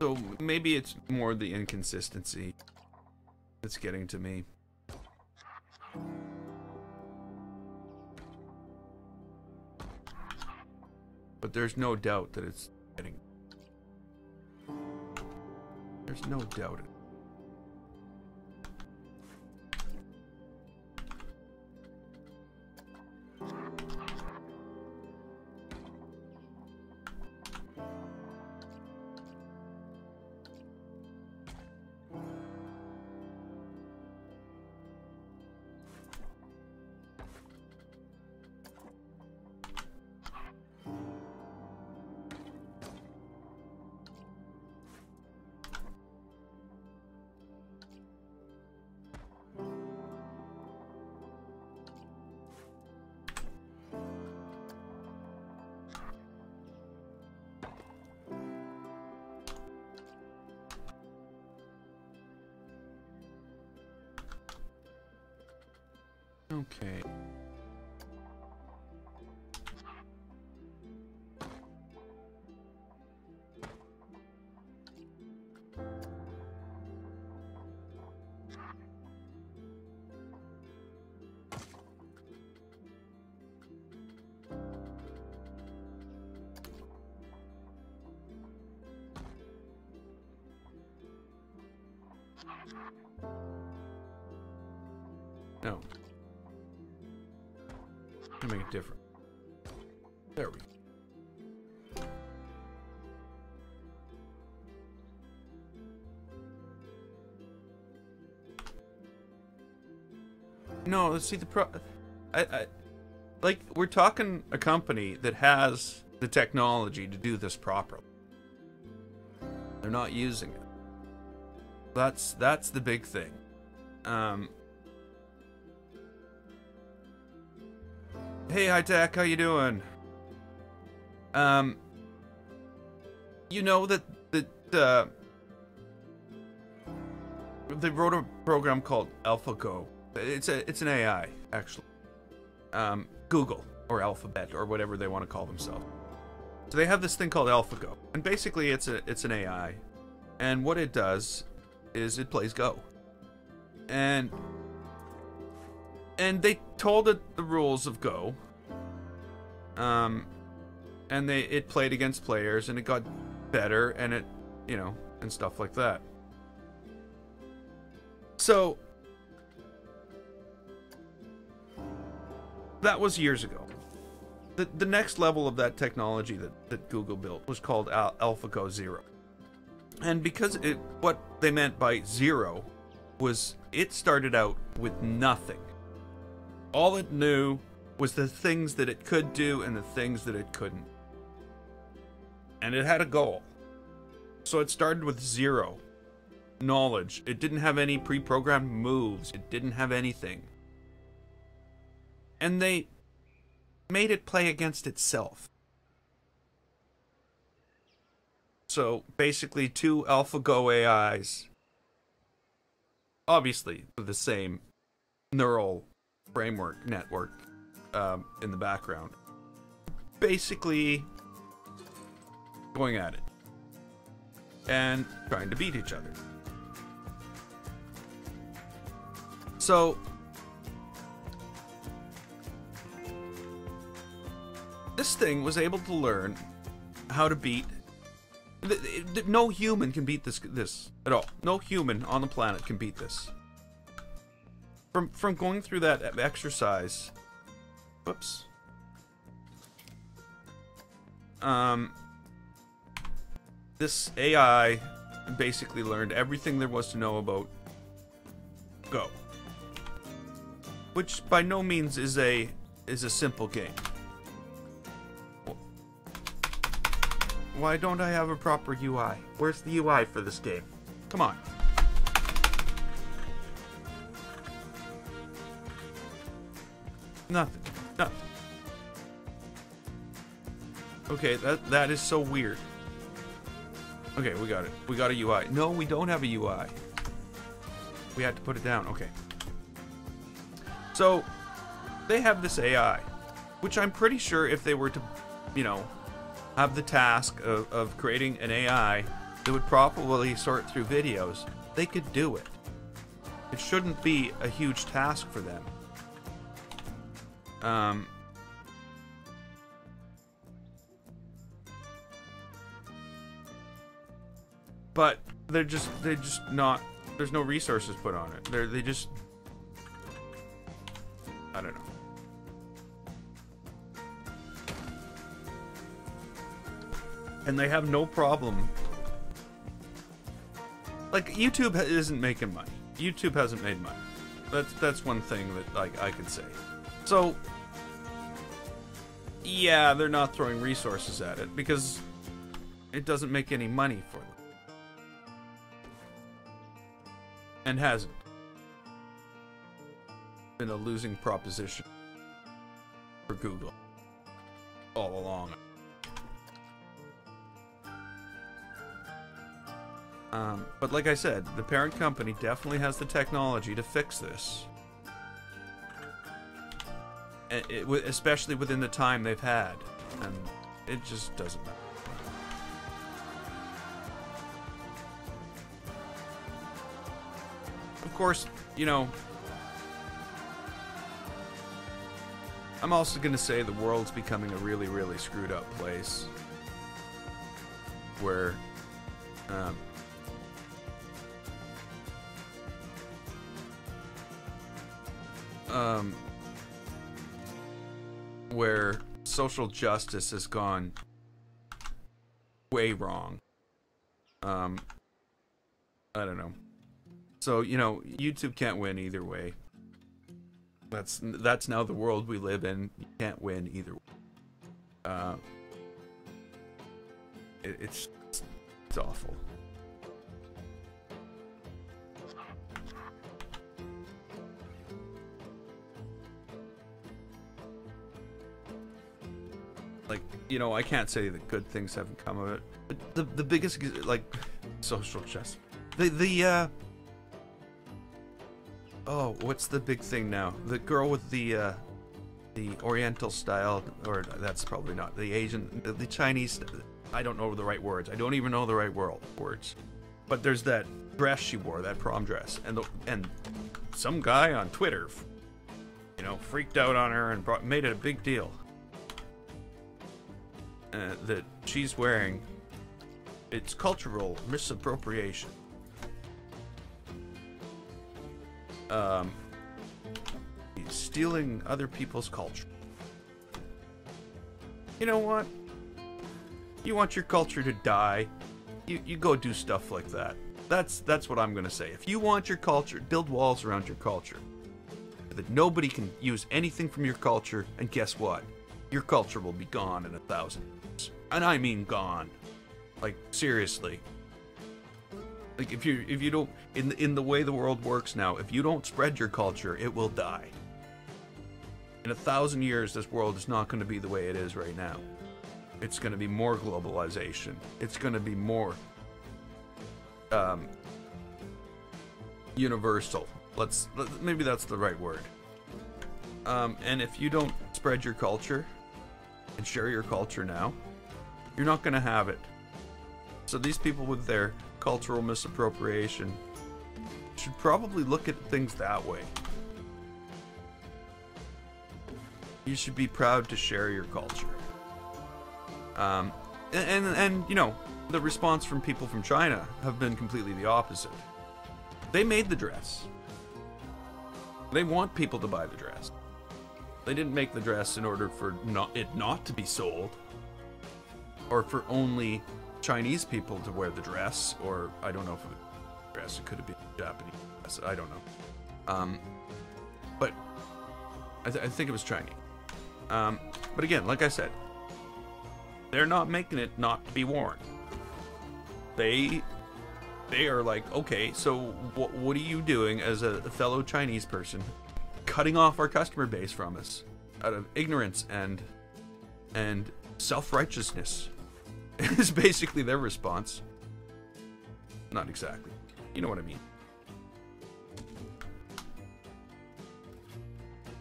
Speaker 1: So maybe it's more the inconsistency that's getting to me. But there's no doubt that it's getting. There's no doubt. Okay. No. To make it different. There we go. No, let's see like, we're talking a company that has the technology to do this properly. They're not using it. That's the big thing. Hey, High Tech, how you doing? You know that they wrote a program called AlphaGo. It's an AI, actually. Google or Alphabet or whatever they want to call themselves. So they have this thing called AlphaGo, and basically it's an AI, and what it does is it plays Go, and they told it the rules of Go, and it played against players, and it got better, and it, you know, and stuff like that. So that was years ago. The next level of that technology that Google built was called AlphaGo Zero. And because what they meant by zero was it started out with nothing. All it knew was the things that it could do and the things that it couldn't. And it had a goal. So it started with zero knowledge. It didn't have any pre-programmed moves. It didn't have anything. And they made it play against itself. So basically, two AlphaGo AIs, obviously with the same neural framework network in the background, basically going at it and trying to beat each other. So this thing was able to learn how to beat. No human can beat this at all. No human on the planet can beat this. From going through that exercise. Whoops. This AI basically learned everything there was to know about Go, which by no means is a simple game. Why don't I have a proper UI? Where's the UI for this game? Come on. Nothing. Nothing. Okay, that is so weird. Okay, we got it. We got a UI. No, we don't have a UI. We had to put it down. Okay. So, they have this AI, which I'm pretty sure if they were to, you know, have the task of creating an AI They would probably sort through videos. They could do it. It shouldn't be a huge task for them. But they're just not. There's no resources put on it. They just. I don't know. And they have no problem. Like, YouTube isn't making money. YouTube hasn't made money. That's one thing that, like, I could say. So, yeah, they're not throwing resources at it because it doesn't make any money for them. And hasn't. Been a losing proposition for Google all along. But like I said, the parent company definitely has the technology to fix this. Especially within the time they've had. And it just doesn't matter. Of course, you know, I'm also going to say the world's becoming a really, really screwed up place. Where, where social justice has gone way wrong. I don't know. So, you know, YouTube can't win either way. That's now the world we live in. You can't win either way. It's awful. Like, you know, I can't say that good things haven't come of it. But the biggest, like, social justice. Oh, what's the big thing now? The girl with the Oriental style, or that's probably not the Asian, the Chinese. I don't know the right words. I don't even know the right words. But there's that dress she wore, that prom dress, and some guy on Twitter, you know, freaked out on her and made it a big deal. That she's wearing, it's cultural misappropriation. He's stealing other people's culture. You know what? You want your culture to die, you go do stuff like that. That's what I'm gonna say. If you want your culture, build walls around your culture. That nobody can use anything from your culture, and guess what? Your culture will be gone in 1,000 years. And I mean gone. Like, seriously. Like, if you don't, in the way the world works now, if you don't spread your culture, it will die. In 1,000 years, this world is not going to be the way it is right now. It's going to be more globalization. It's going to be more universal. Maybe that's the right word. And if you don't spread your culture and share your culture now, you're not going to have it. So these people with their cultural misappropriation should probably look at things that way. You should be proud to share your culture. And you know, the response from people from China have been completely the opposite. They made the dress. They want people to buy the dress. They didn't make the dress in order for it not to be sold, or for only Chinese people to wear the dress, or I don't know if it was a dress, it could have been Japanese dress, I don't know. But I think it was Chinese. But again, like I said, they're not making it not to be worn. They are like, okay, so what are you doing as a fellow Chinese person, cutting off our customer base from us out of ignorance and self-righteousness? Is basically their response. Not exactly. You know what I mean.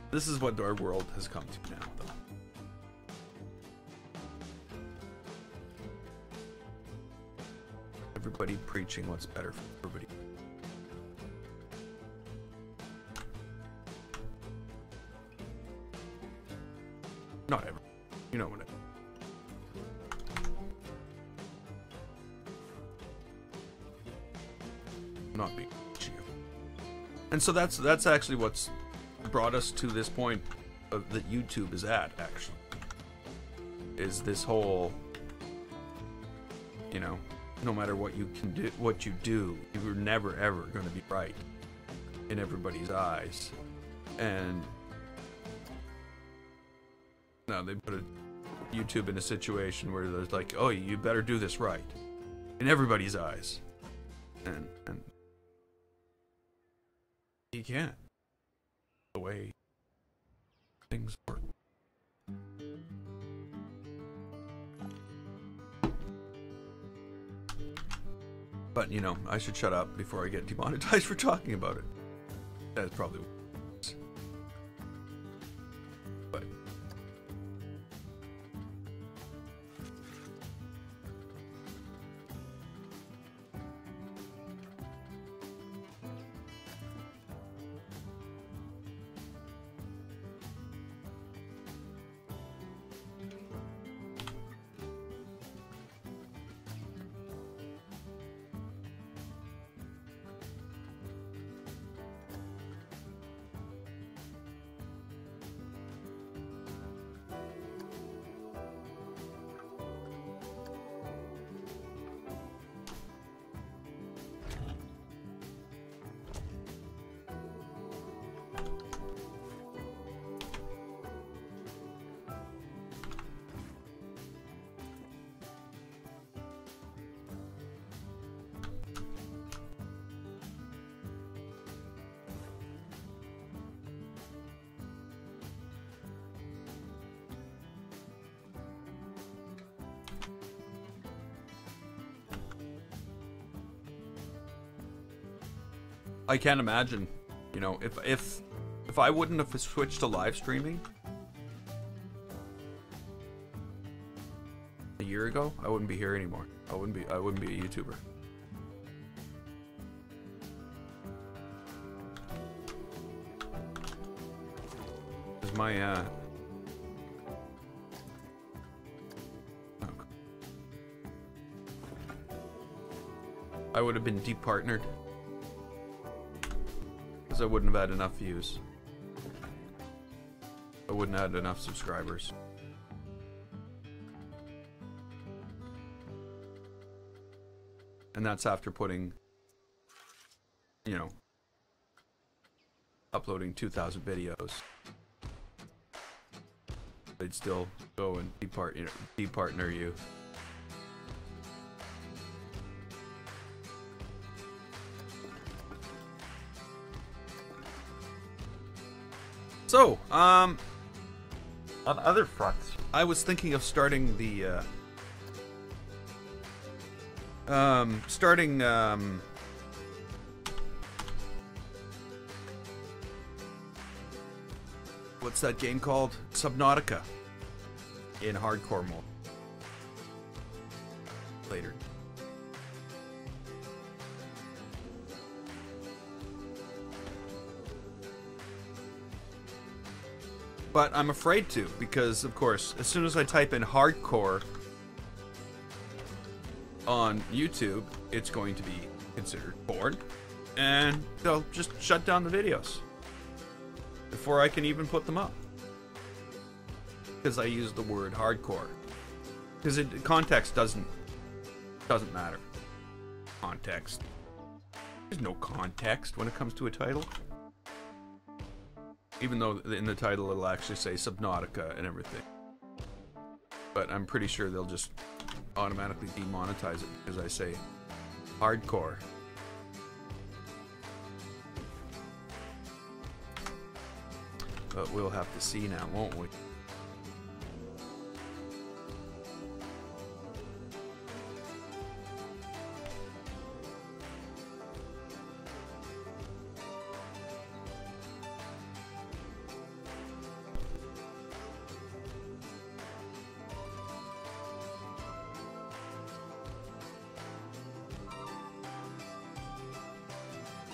Speaker 1: This is what our world has come to now, though. everybody preaching what's better for everybody. Not ever. You know what I mean. Not being you. And so that's actually what's brought us to this point that YouTube is at, actually. Is this whole, you know, no matter what you can do, what you do, you're never ever going to be right in everybody's eyes. And now they put YouTube in a situation where there's like, oh, you better do this right in everybody's eyes, and you can't. The way things work. But, you know, I should shut up before I get demonetized for talking about it. That's probably what it is. But I can't imagine, you know, if I wouldn't have switched to live streaming a year ago, I wouldn't be here anymore. I wouldn't be a YouTuber. Cause my I would have been departnered. I wouldn't have had enough views. I wouldn't have had enough subscribers. And that's after putting, you know, uploading 2,000 videos. They'd still go and departner you. So, on other fronts, I was thinking of starting the, what's that game called? Subnautica in hardcore mode. Later. But I'm afraid to, because, of course, as soon as I type in hardcore on YouTube, it's going to be considered porn, and they'll just shut down the videos before I can even put them up. Because I use the word hardcore. Because context doesn't matter. Context. There's no context when it comes to a title. Even though in the title it'll actually say Subnautica and everything. But I'm pretty sure they'll just automatically demonetize it because I say hardcore. But we'll have to see now, won't we?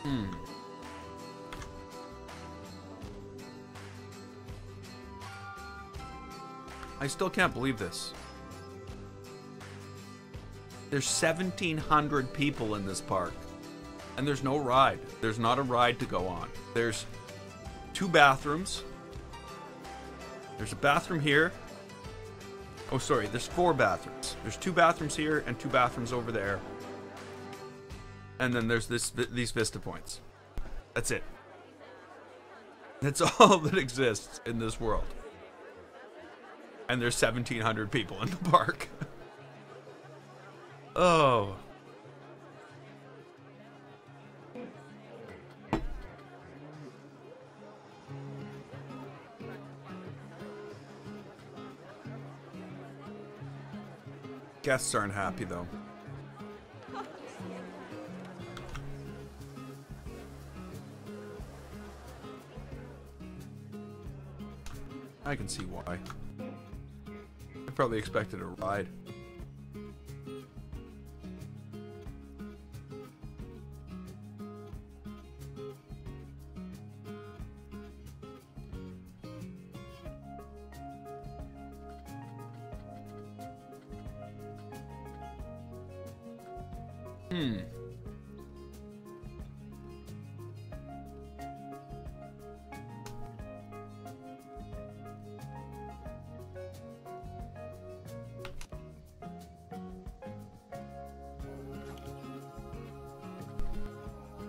Speaker 1: Hmm. I still can't believe this. There's 1,700 people in this park. And there's no ride. There's not a ride to go on. There's 2 bathrooms. There's a bathroom here. Oh, sorry. There's 4 bathrooms. There's 2 bathrooms here and 2 bathrooms over there. And then there's these Vista Points. That's it. That's all that exists in this world. And there's 1,700 people in the park. Oh. Guests aren't happy though. I can see why. I probably expected a ride.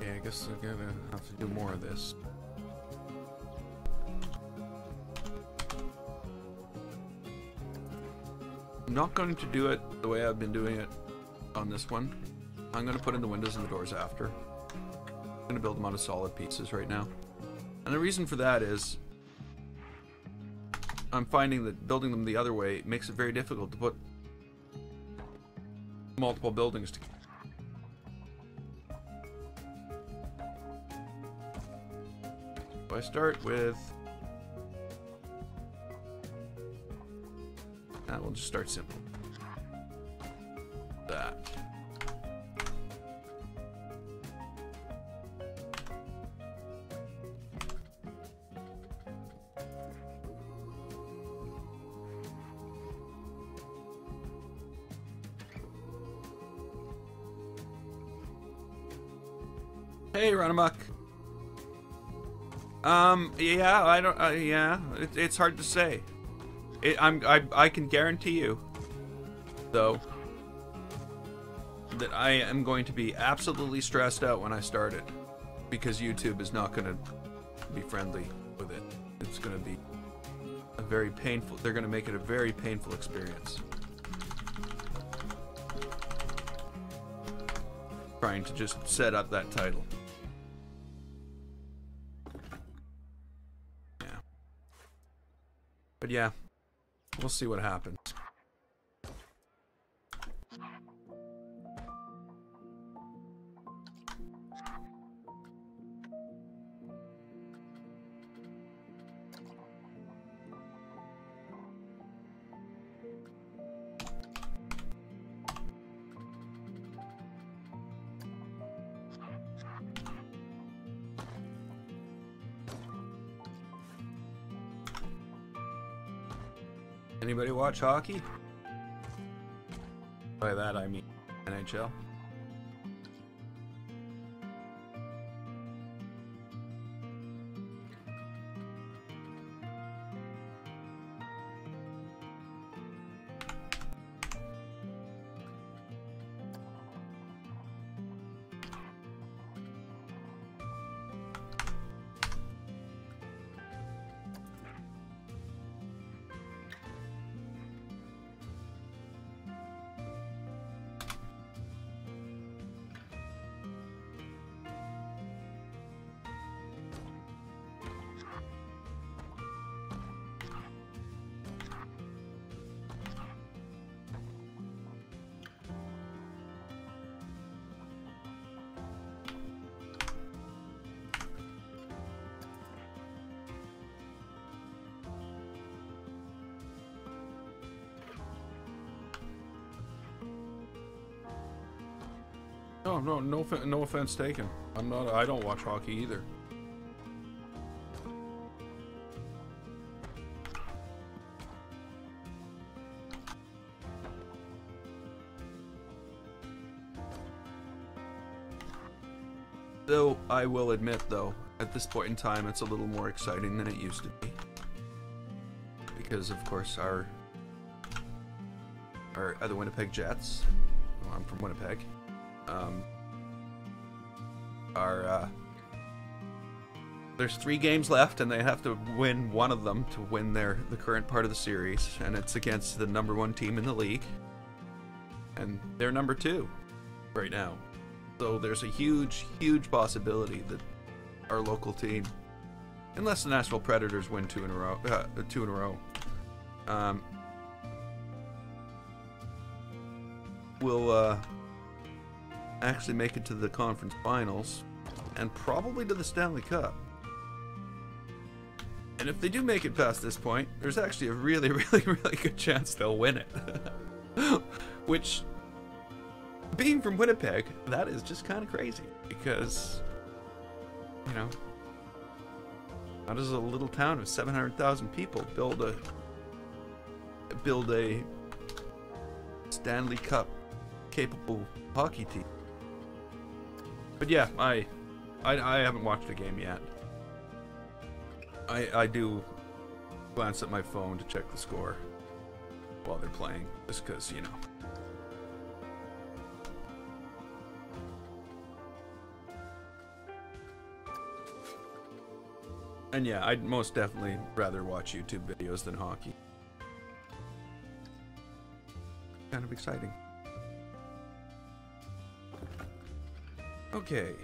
Speaker 1: I guess I'm gonna have to do more of this. I'm not going to do it the way I've been doing it on this one. I'm going to put in the windows and the doors after. I'm going to build them out of solid pieces right now. And the reason for that is I'm finding that building them the other way makes it very difficult to put multiple buildings together. I start with... we'll just start simple. That. Hey, Run Amok. Yeah, I don't, yeah, it's hard to say. I can guarantee you, though, that I am going to be absolutely stressed out when I start it, because YouTube is not going to be friendly with it. It's going to be a very painful, they're going to make it a very painful experience. Trying to just set up that title. But yeah, we'll see what happens. Anybody watch hockey? By that I mean NHL. No offense taken. I don't watch hockey either. Though I will admit, though, at this point in time, it's a little more exciting than it used to be, because of course our the Winnipeg Jets. Well, I'm from Winnipeg. There's 3 games left, and they have to win one of them to win the current part of the series, and it's against the #1 team in the league, and they're number 2 right now. So there's a huge possibility that our local team, unless the Nashville Predators win 2 in a row, will actually make it to the conference finals and probably to the Stanley Cup. And if they do make it past this point, there's actually a really good chance they'll win it. Which, being from Winnipeg, that is just kind of crazy, because, you know, how does a little town of 700,000 people build a Stanley Cup capable hockey team? But yeah, I haven't watched a game yet. I do glance at my phone to check the score while they're playing, just because, you know. And yeah, I'd most definitely rather watch YouTube videos than hockey. Kind of exciting. Okay.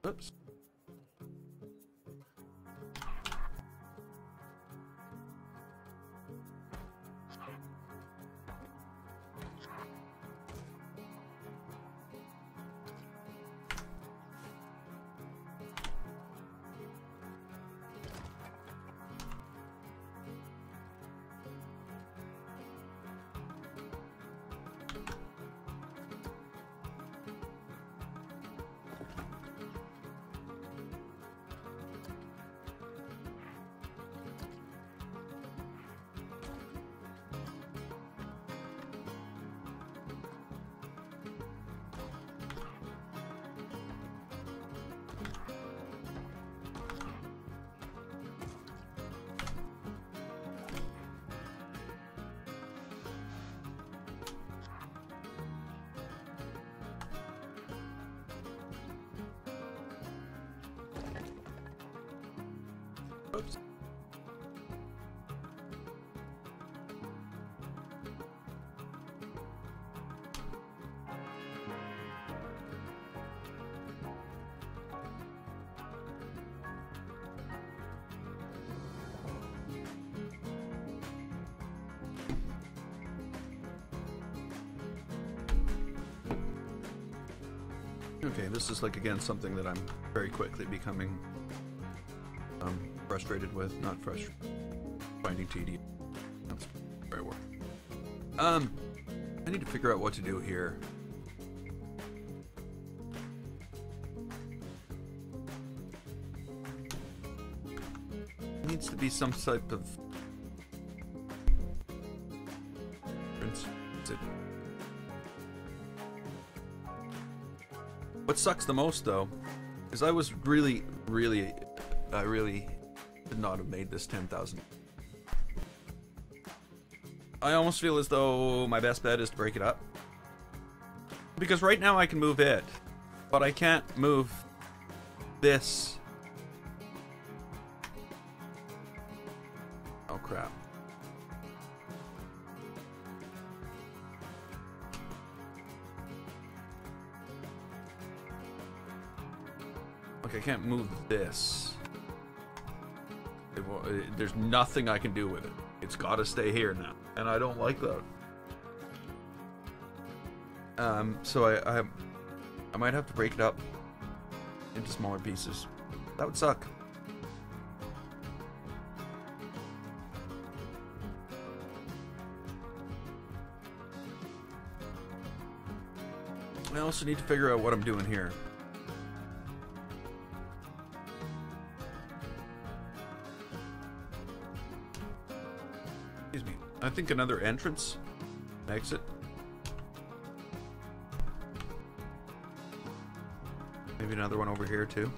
Speaker 1: Oops. Oops. Okay, this is like, again, something that I'm very quickly becoming frustrated with. Not frustrated, finding tedious. That's the right word. I need to figure out what to do here. It needs to be some type of What sucks the most, though, is I was really did not have made this 10,000. I almost feel as though my best bet is to break it up, because right now I can move it, but I can't move this. Oh crap. Like, I can't move this. There's nothing I can do with it. It's got to stay here now, and I don't like that. So I might have to break it up into smaller pieces. That would suck. I also need to figure out what I'm doing here. Excuse me. I think another entrance, exit. Maybe another one over here too.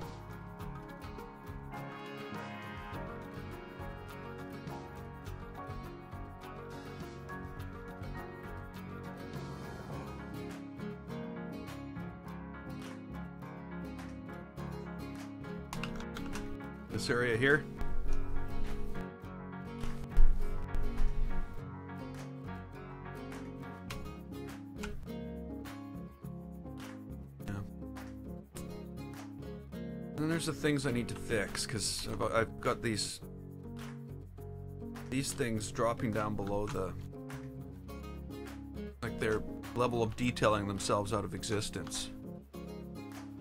Speaker 1: This area here. Yeah. And there's the things I need to fix, because I've got these things dropping down below the, like, their level of detailing themselves out of existence. I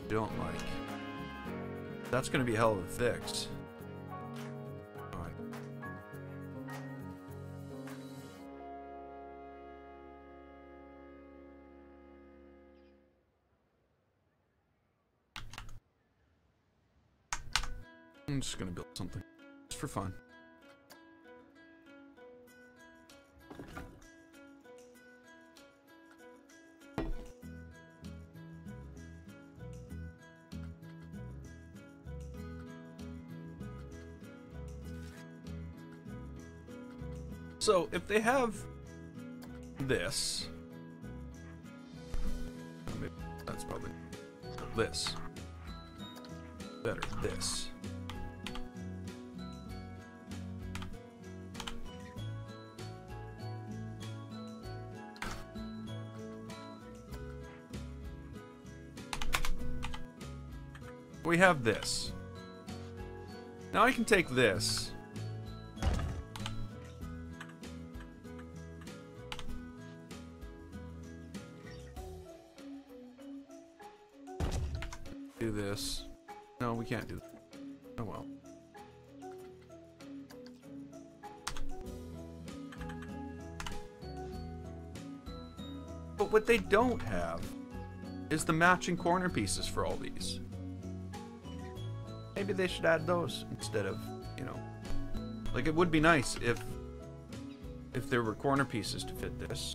Speaker 1: don't like. That's going to be a hell of a fix. Alright. I'm just going to build something. Just for fun. So, if they have this, maybe that's probably this. Better, this. We have this. Now I can take this. Do this. No, we can't do that. Oh well. But what they don't have is the matching corner pieces for all these. Maybe they should add those instead of, you know, like, it would be nice if there were corner pieces to fit this.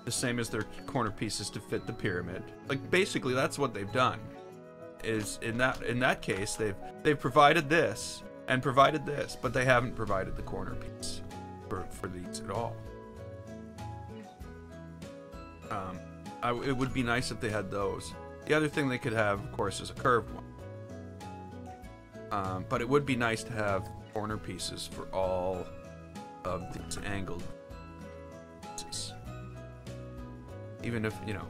Speaker 1: The same as their corner pieces to fit the pyramid. Like, basically that's what they've done. Is in that case they've provided this and provided this, but they haven't provided the corner piece for these at all. It would be nice if they had those. The other thing they could have, of course, is a curved one. But it would be nice to have corner pieces for all of these angled pieces. Even if, you know,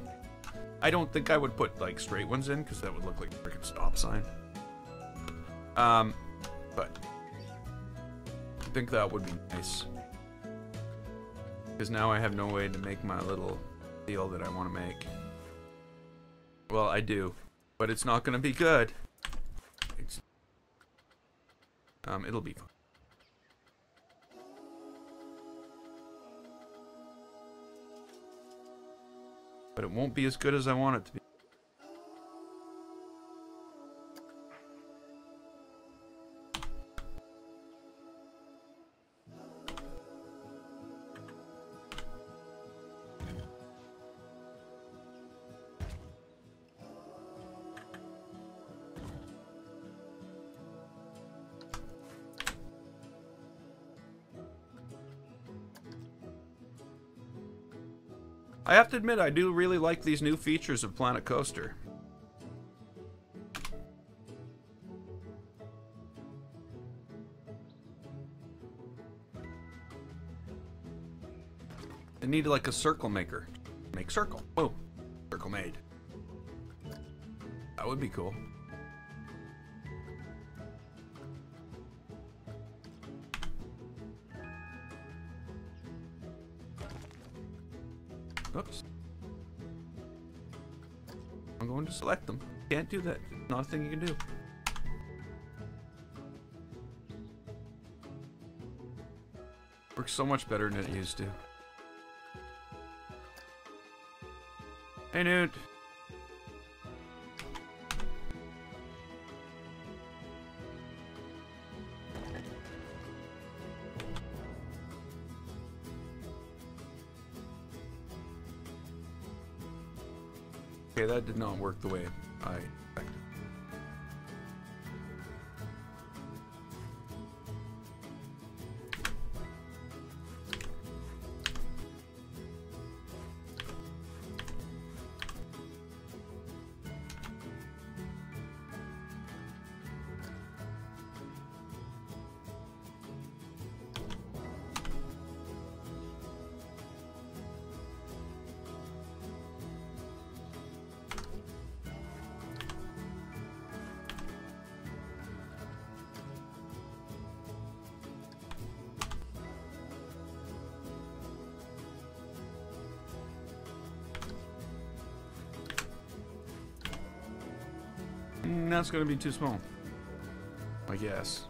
Speaker 1: I don't think I would put, like, straight ones in, because that would look like a freaking stop sign. But I think that would be nice. Because now I have no way to make my little deal that I want to make. Well, I do, but it's not going to be good. It'll be fun. But it won't be as good as I want it to be. I have to admit, I do really like these new features of Planet Coaster. They need like a circle maker. Make circle. Boom. Circle made. That would be cool. Oops. I'm going to select them. Can't do that. Not a thing you can do. Works so much better than it used to. Hey, Newt. Okay, that did not work the way I expected. That's going to be too small, I guess.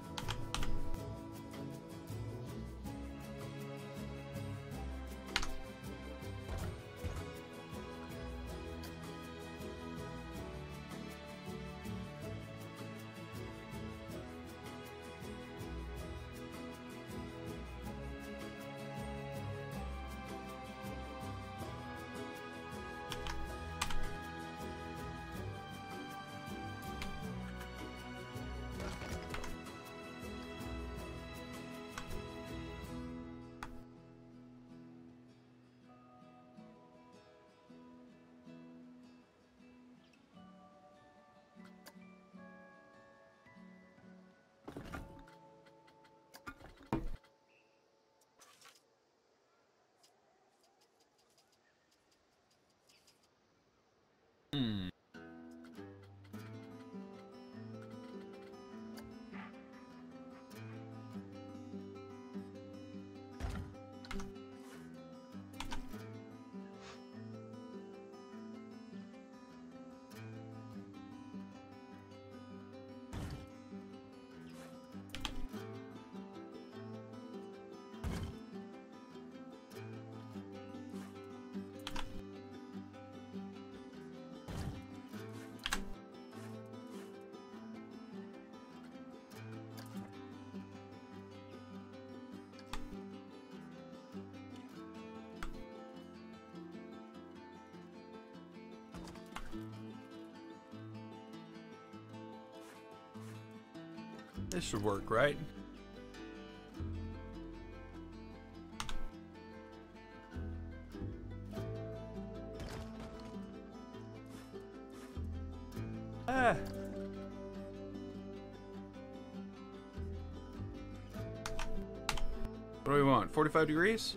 Speaker 1: This should work, right? Ah. What do we want? 45 degrees?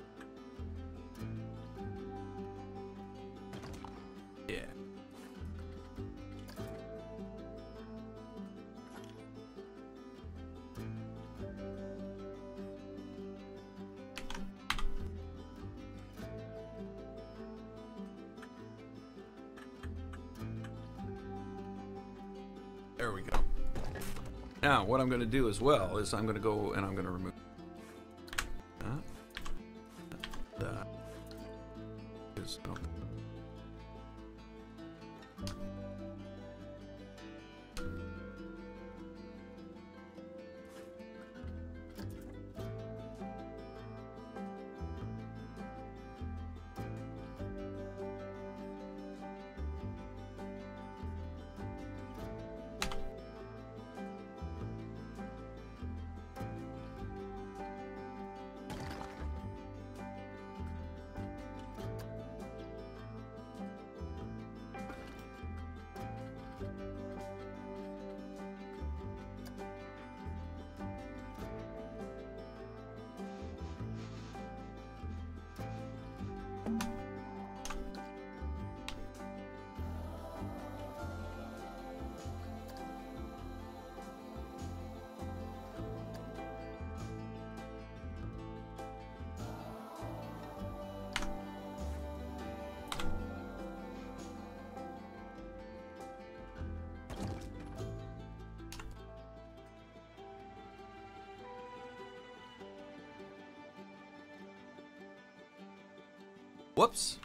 Speaker 1: Yeah. There we go. Now, what I'm going to do as well is I'm going to go and I'm going to remove that. Whoops.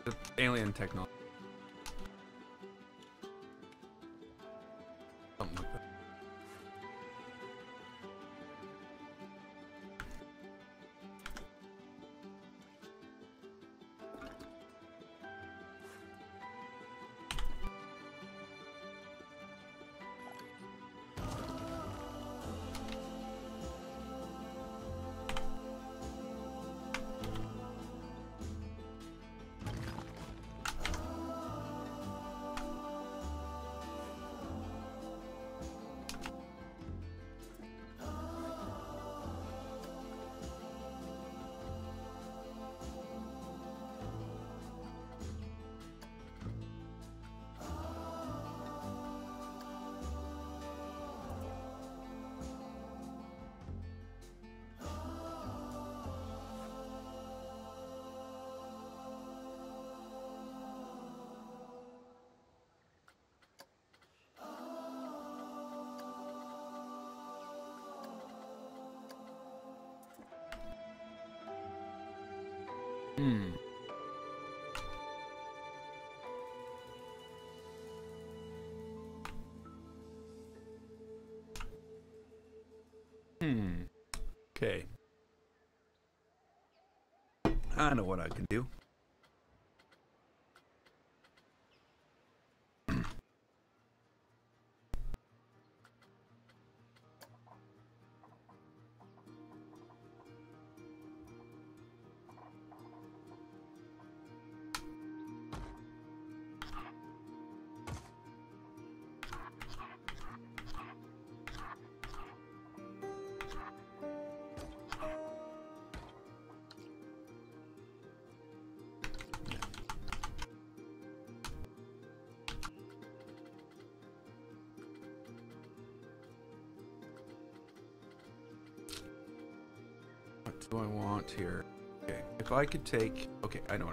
Speaker 1: The alien technology. Something like that. Hmm. Okay. I know what I can do. What do I want here? Okay, if I could take... Okay, I know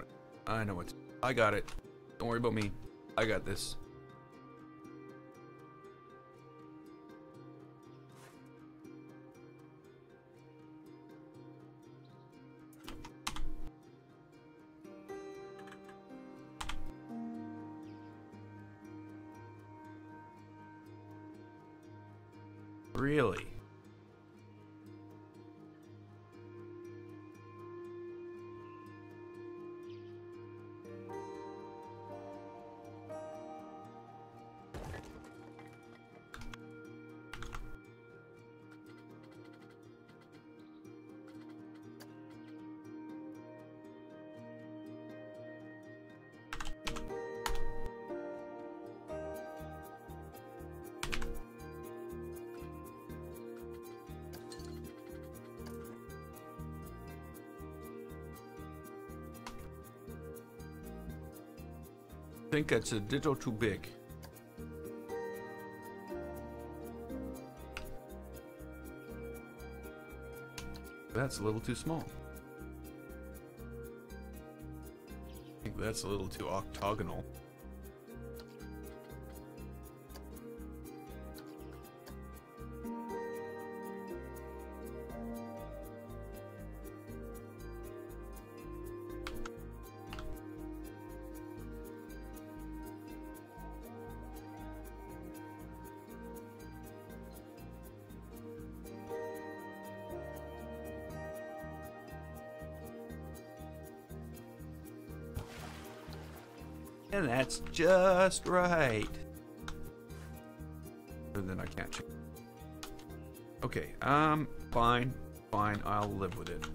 Speaker 1: what... I got it. Don't worry about me. I got this. Really? I think that's a ditto too big. That's a little too small. I think that's a little too octagonal. And that's just right. And then I can't change. Okay, fine, I'll live with it.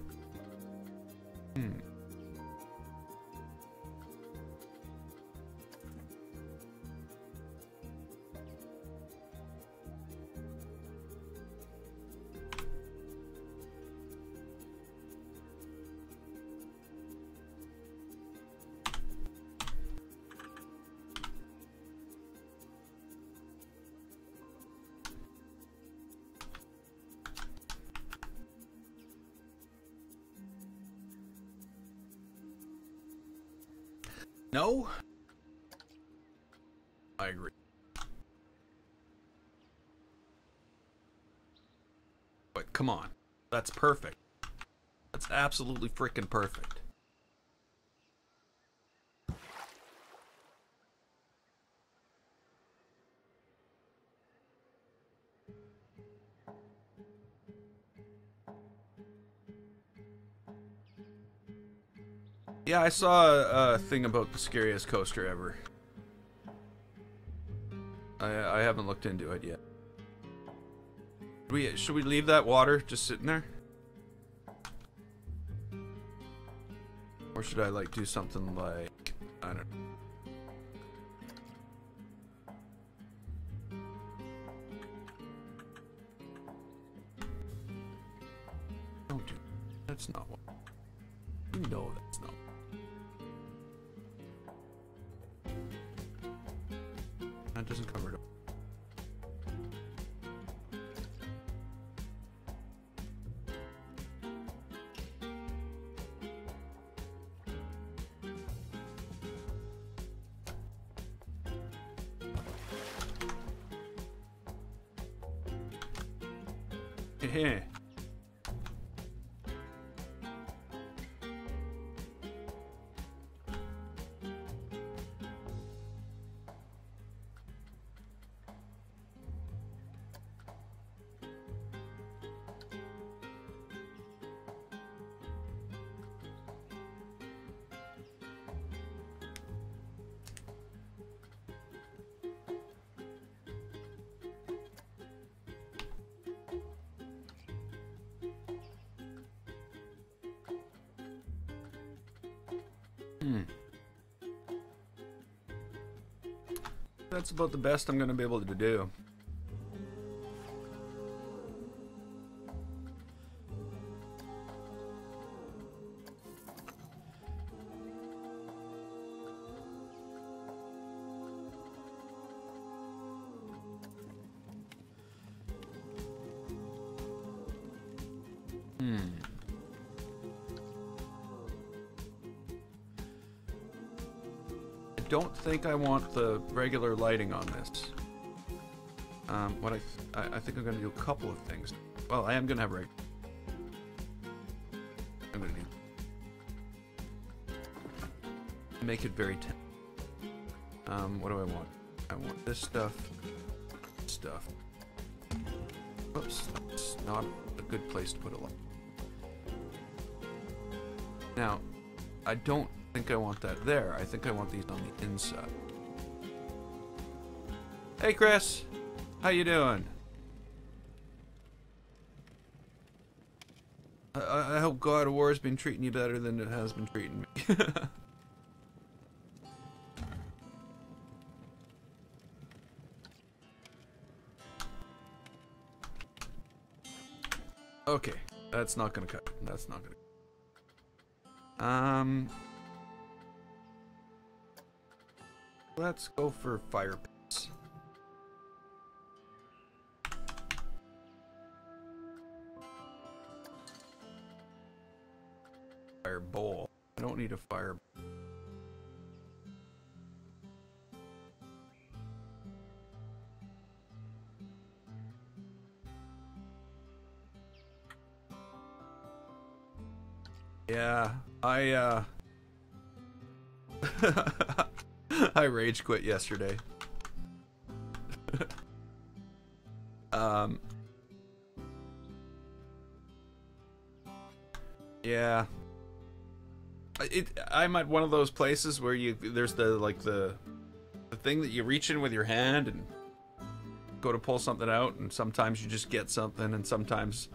Speaker 1: No? I agree. But come on. That's perfect. That's absolutely freaking perfect. Yeah, I saw a thing about the scariest coaster ever. I haven't looked into it yet. Should we leave that water just sitting there? Or should I like do something like, I don't know. Don't do that. That's not what. You know that's not. That doesn't cover it up. Heh. That's about the best I'm gonna be able to do. I don't think I want the regular lighting on this. I think I'm gonna do a couple of things. Well, I am gonna have I'm gonna make it very tense. What do I want? I want this stuff. Oops, that's not a good place to put a light. Now, I don't think I want that there. I think I want these on the inside. Hey, Chris. How you doing? I hope God of War has been treating you better than it has been treating me. Okay, that's not gonna cut. That's not gonna. Let's go for fire pits. Fire bowl. I don't need a fire. Yeah, I rage quit yesterday. Yeah. I'm at one of those places where there's the thing that you reach in with your hand and go to pull something out, and sometimes you just get something, and sometimes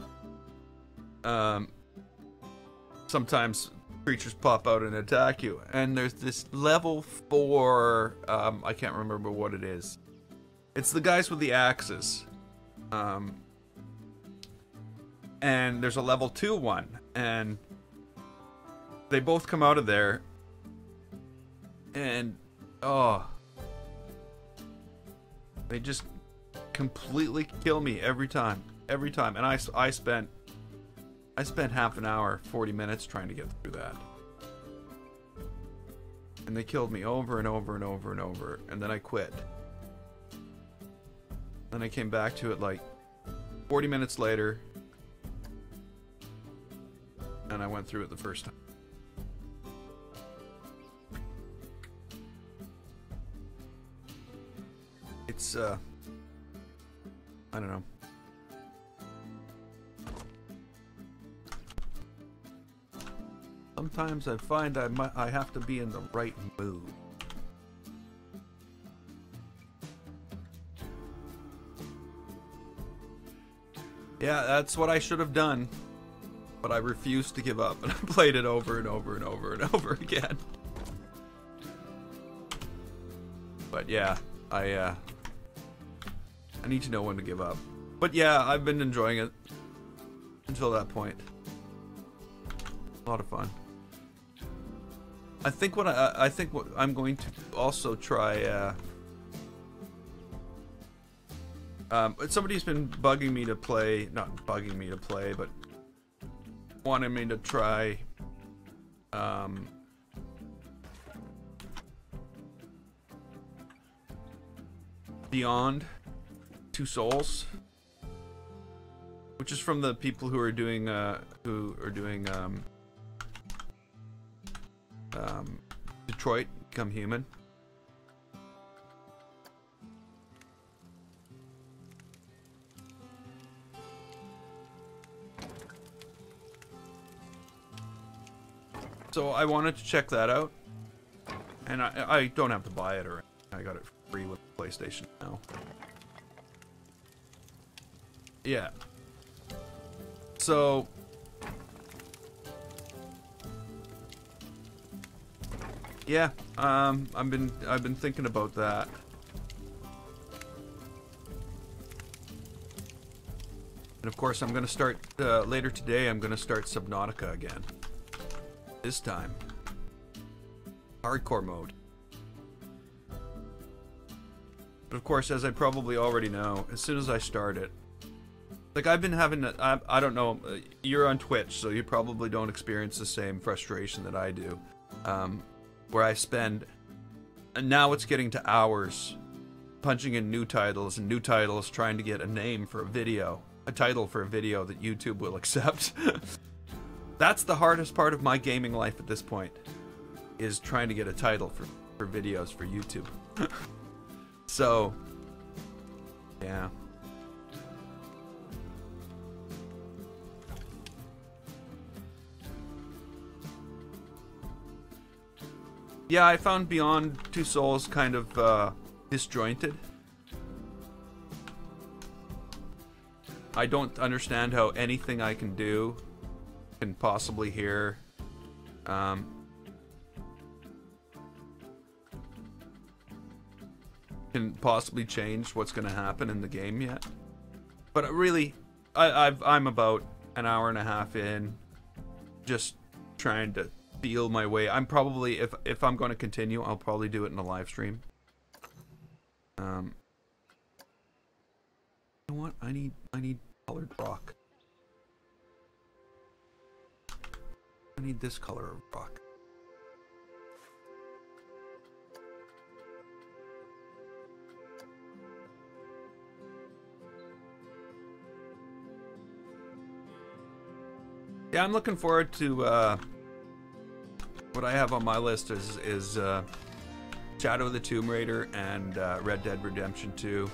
Speaker 1: creatures pop out and attack you. And there's this level 4, I can't remember what it is. It's the guys with the axes. And there's a level 2 one, and they both come out of there, and they just completely kill me every time. And I spent half an hour, 40 minutes trying to get through that. And they killed me over and over and over and over, and then I quit. Then I came back to it like 40 minutes later, and I went through it the first time. It's I don't know. Sometimes I find I have to be in the right mood. Yeah, that's what I should have done. But I refused to give up, and I played it over and over and over and over again. But yeah, I need to know when to give up. But yeah, I've been enjoying it until that point. A lot of fun. I think what I'm going to also try. Somebody's been bugging me to play, not bugging me to play, but wanted me to try. Beyond Two Souls, which is from the people who are doing Detroit Become Human. So I wanted to check that out, and I don't have to buy it or anything. I got it free with PlayStation now. Yeah. So yeah, I've been thinking about that. And of course, I'm gonna start later today. I'm gonna start Subnautica again. This time, hardcore mode. But of course, as I probably already know, as soon as I start it, like I've been having, I don't know, you're on Twitch, so you probably don't experience the same frustration that I do, where I spend, and now it's getting to hours, punching in new titles and new titles, trying to get a name for a video, a title for a video that YouTube will accept. That's the hardest part of my gaming life at this point, is trying to get a title for videos for YouTube. So, yeah. Yeah, I found Beyond Two Souls kind of disjointed. I don't understand how anything I can do can possibly hear can possibly change what's going to happen in the game yet. But really, I'm about an hour and a half in, just trying to feel my way. I'm probably, if I'm going to continue, I'll probably do it in a live stream. You know what? I need colored rock. I need this color of rock. Yeah, I'm looking forward to what I have on my list is Shadow of the Tomb Raider and Red Dead Redemption 2.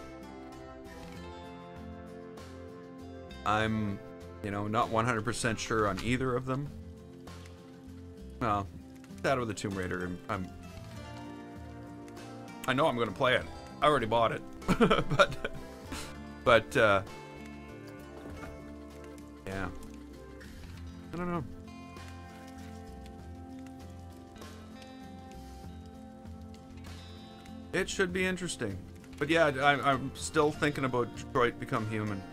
Speaker 1: I'm, not 100% sure on either of them. Well, Shadow of the Tomb Raider, I know I'm going to play it. I already bought it. but yeah. I don't know. It should be interesting. But yeah, I'm still thinking about Detroit Become Human.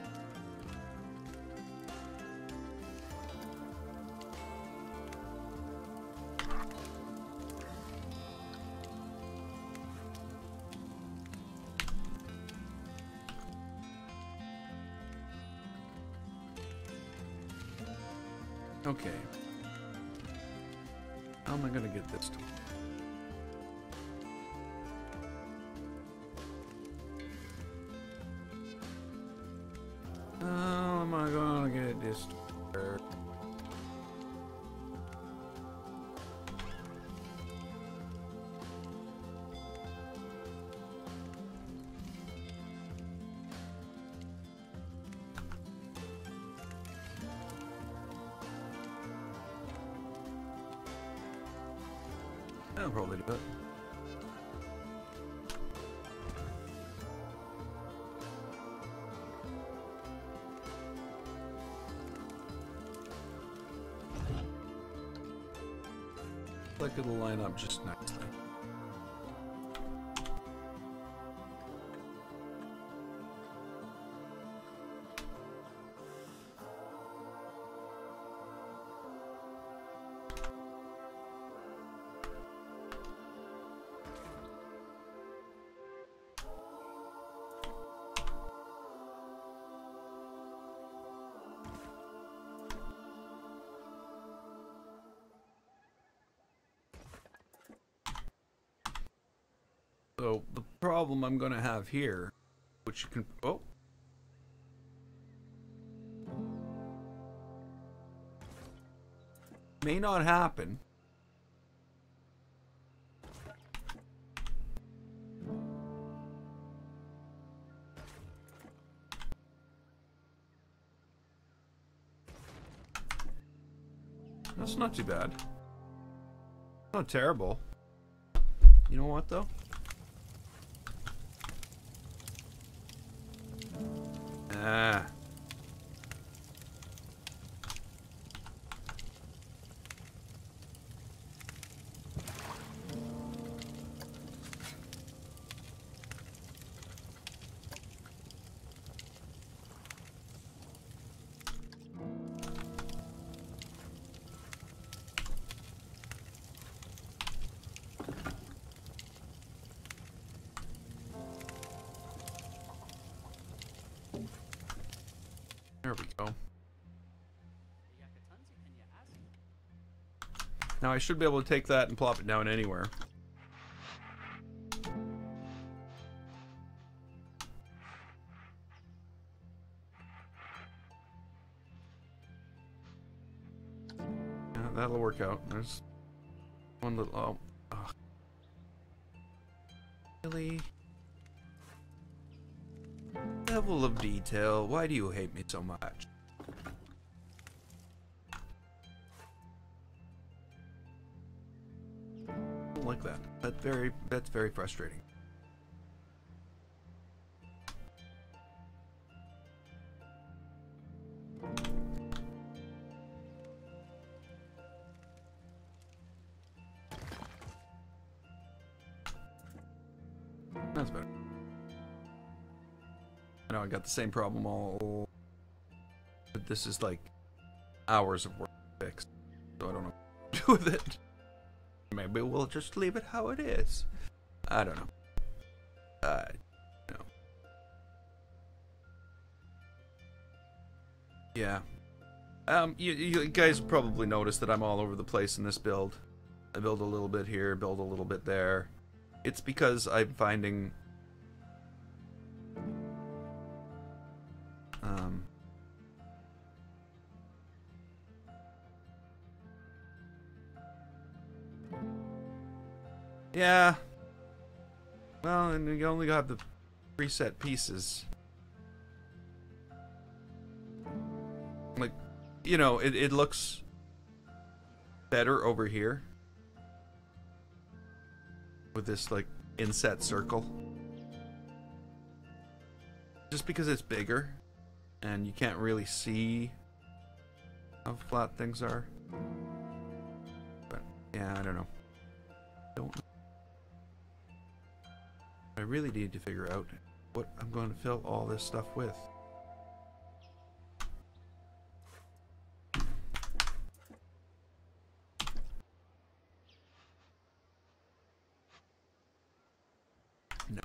Speaker 1: Okay. How am I gonna get this to? How am I gonna get this to? I'll probably do it. Like it'll line up just nicely. So the problem I'm going to have here, which you can, oh, may not happen. That's not too bad. Not terrible. You know what though? Ah. There we go. Now I should be able to take that and plop it down anywhere. Yeah, that'll work out. There's one little... Oh. Ugh. Really? Level of detail. Why do you hate me so much? I don't like that. That's very frustrating. That's better. I know I got the same problem all, but this is like hours of work to fix, so I don't know what to do with it. Maybe we'll just leave it how it is. I don't know. No. Yeah. You guys probably noticed that I'm all over the place in this build. I build a little bit here, build a little bit there. It's because I'm finding yeah. Well, and you only got the preset pieces. Like, you know, it looks better over here with this like inset circle. Just because it's bigger and you can't really see how flat things are. But yeah, I don't know. I really need to figure out what I'm going to fill all this stuff with. No.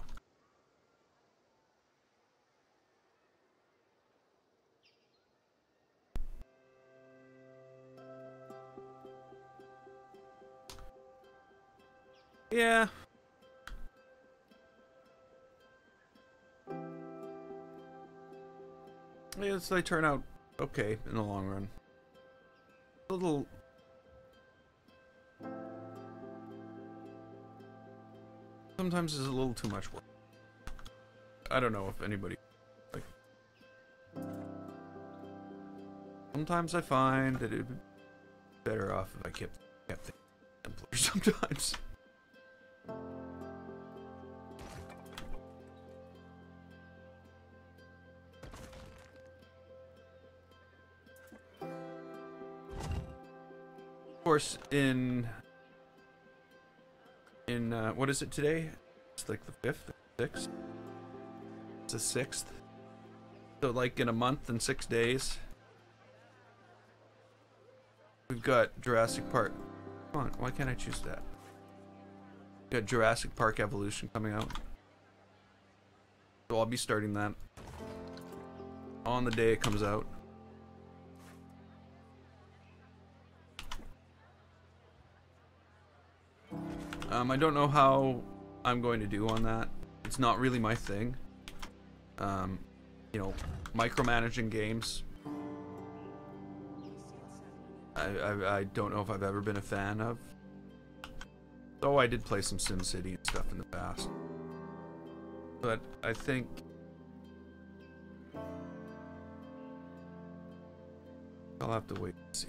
Speaker 1: Yeah. Yes, they turn out okay in the long run. A little... Sometimes it's a little too much work. I don't know if anybody... like. Sometimes I find that it'd be better off if I kept things simpler sometimes. Of course, in what is it today? It's like the 5th, 6th. It's the 6th. So like in a month and 6 days, we've got Jurassic Park. Come on, why can't I choose that? We've got Jurassic Park Evolution coming out. So I'll be starting that on the day it comes out. I don't know how I'm going to do on that. It's not really my thing. You know, micromanaging games, I don't know if I've ever been a fan of. Though I did play some SimCity and stuff in the past. But I think I'll have to wait and see.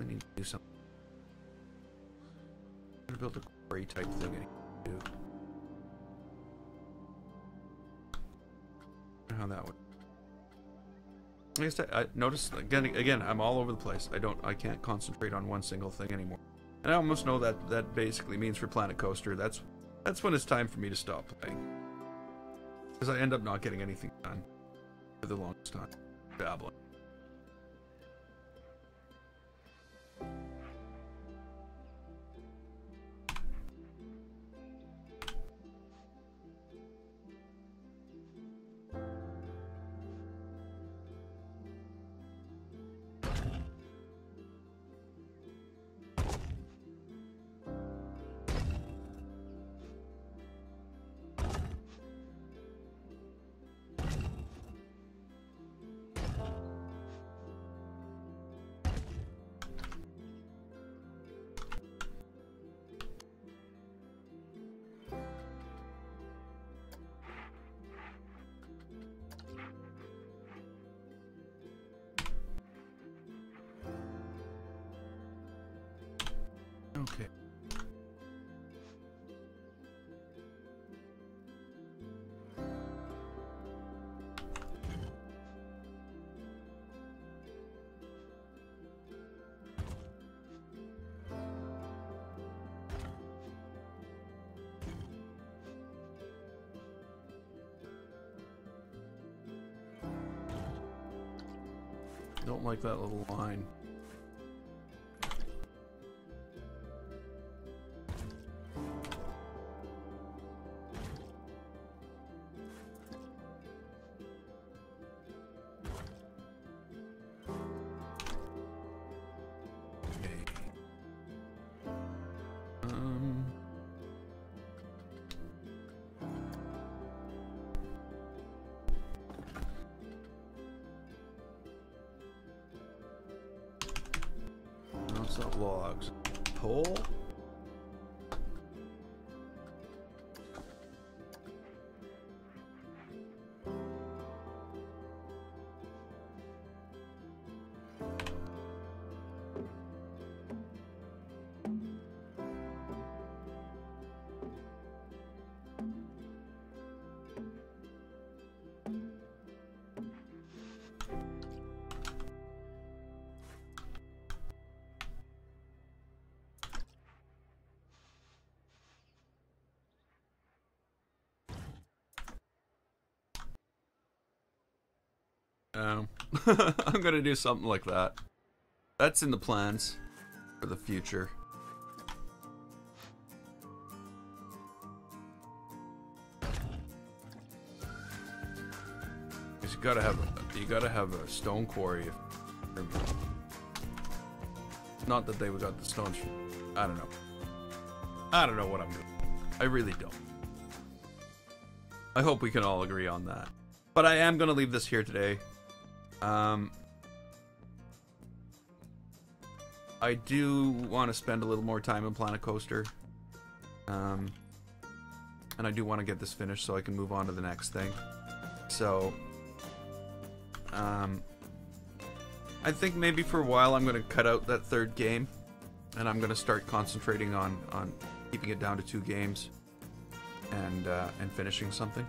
Speaker 1: I need to do something. I'm gonna build a quarry type thing I need to do. How that would. Like I said, I noticed again, I'm all over the place. I can't concentrate on one single thing anymore. And I almost know that basically means for Planet Coaster, that's when it's time for me to stop playing. Because I end up not getting anything done for the longest time. Babbling. Okay. Don't like that little line. Logs. Pole? I'm gonna do something like that. That's in the plans for the future. Because you gotta have a stone quarry. Not that they got the stones from. I don't know. I don't know what I'm doing. I really don't. I hope we can all agree on that. But I am gonna leave this here today. I do want to spend a little more time in Planet Coaster. And I do want to get this finished so I can move on to the next thing. So, I think maybe for a while I'm going to cut out that third game. And I'm going to start concentrating on keeping it down to 2 games. And finishing something.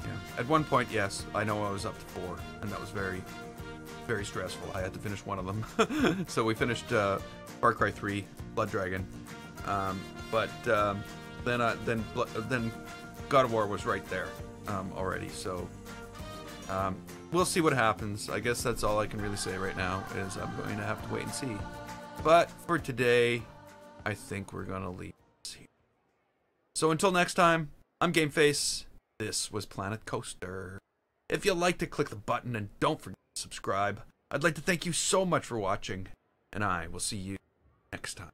Speaker 1: Yeah. At one point, yes, I know I was up to 4, and that was very, very stressful. I had to finish one of them. So we finished Far Cry 3, Blood Dragon. Then God of War was right there already. So we'll see what happens. I guess that's all I can really say right now, is I'm going to have to wait and see. But for today, I think we're going to leave this here. So until next time, I'm GameFace. This was Planet Coaster. If you like to click the button and don't forget to subscribe. I'd like to thank you so much for watching, and I will see you next time.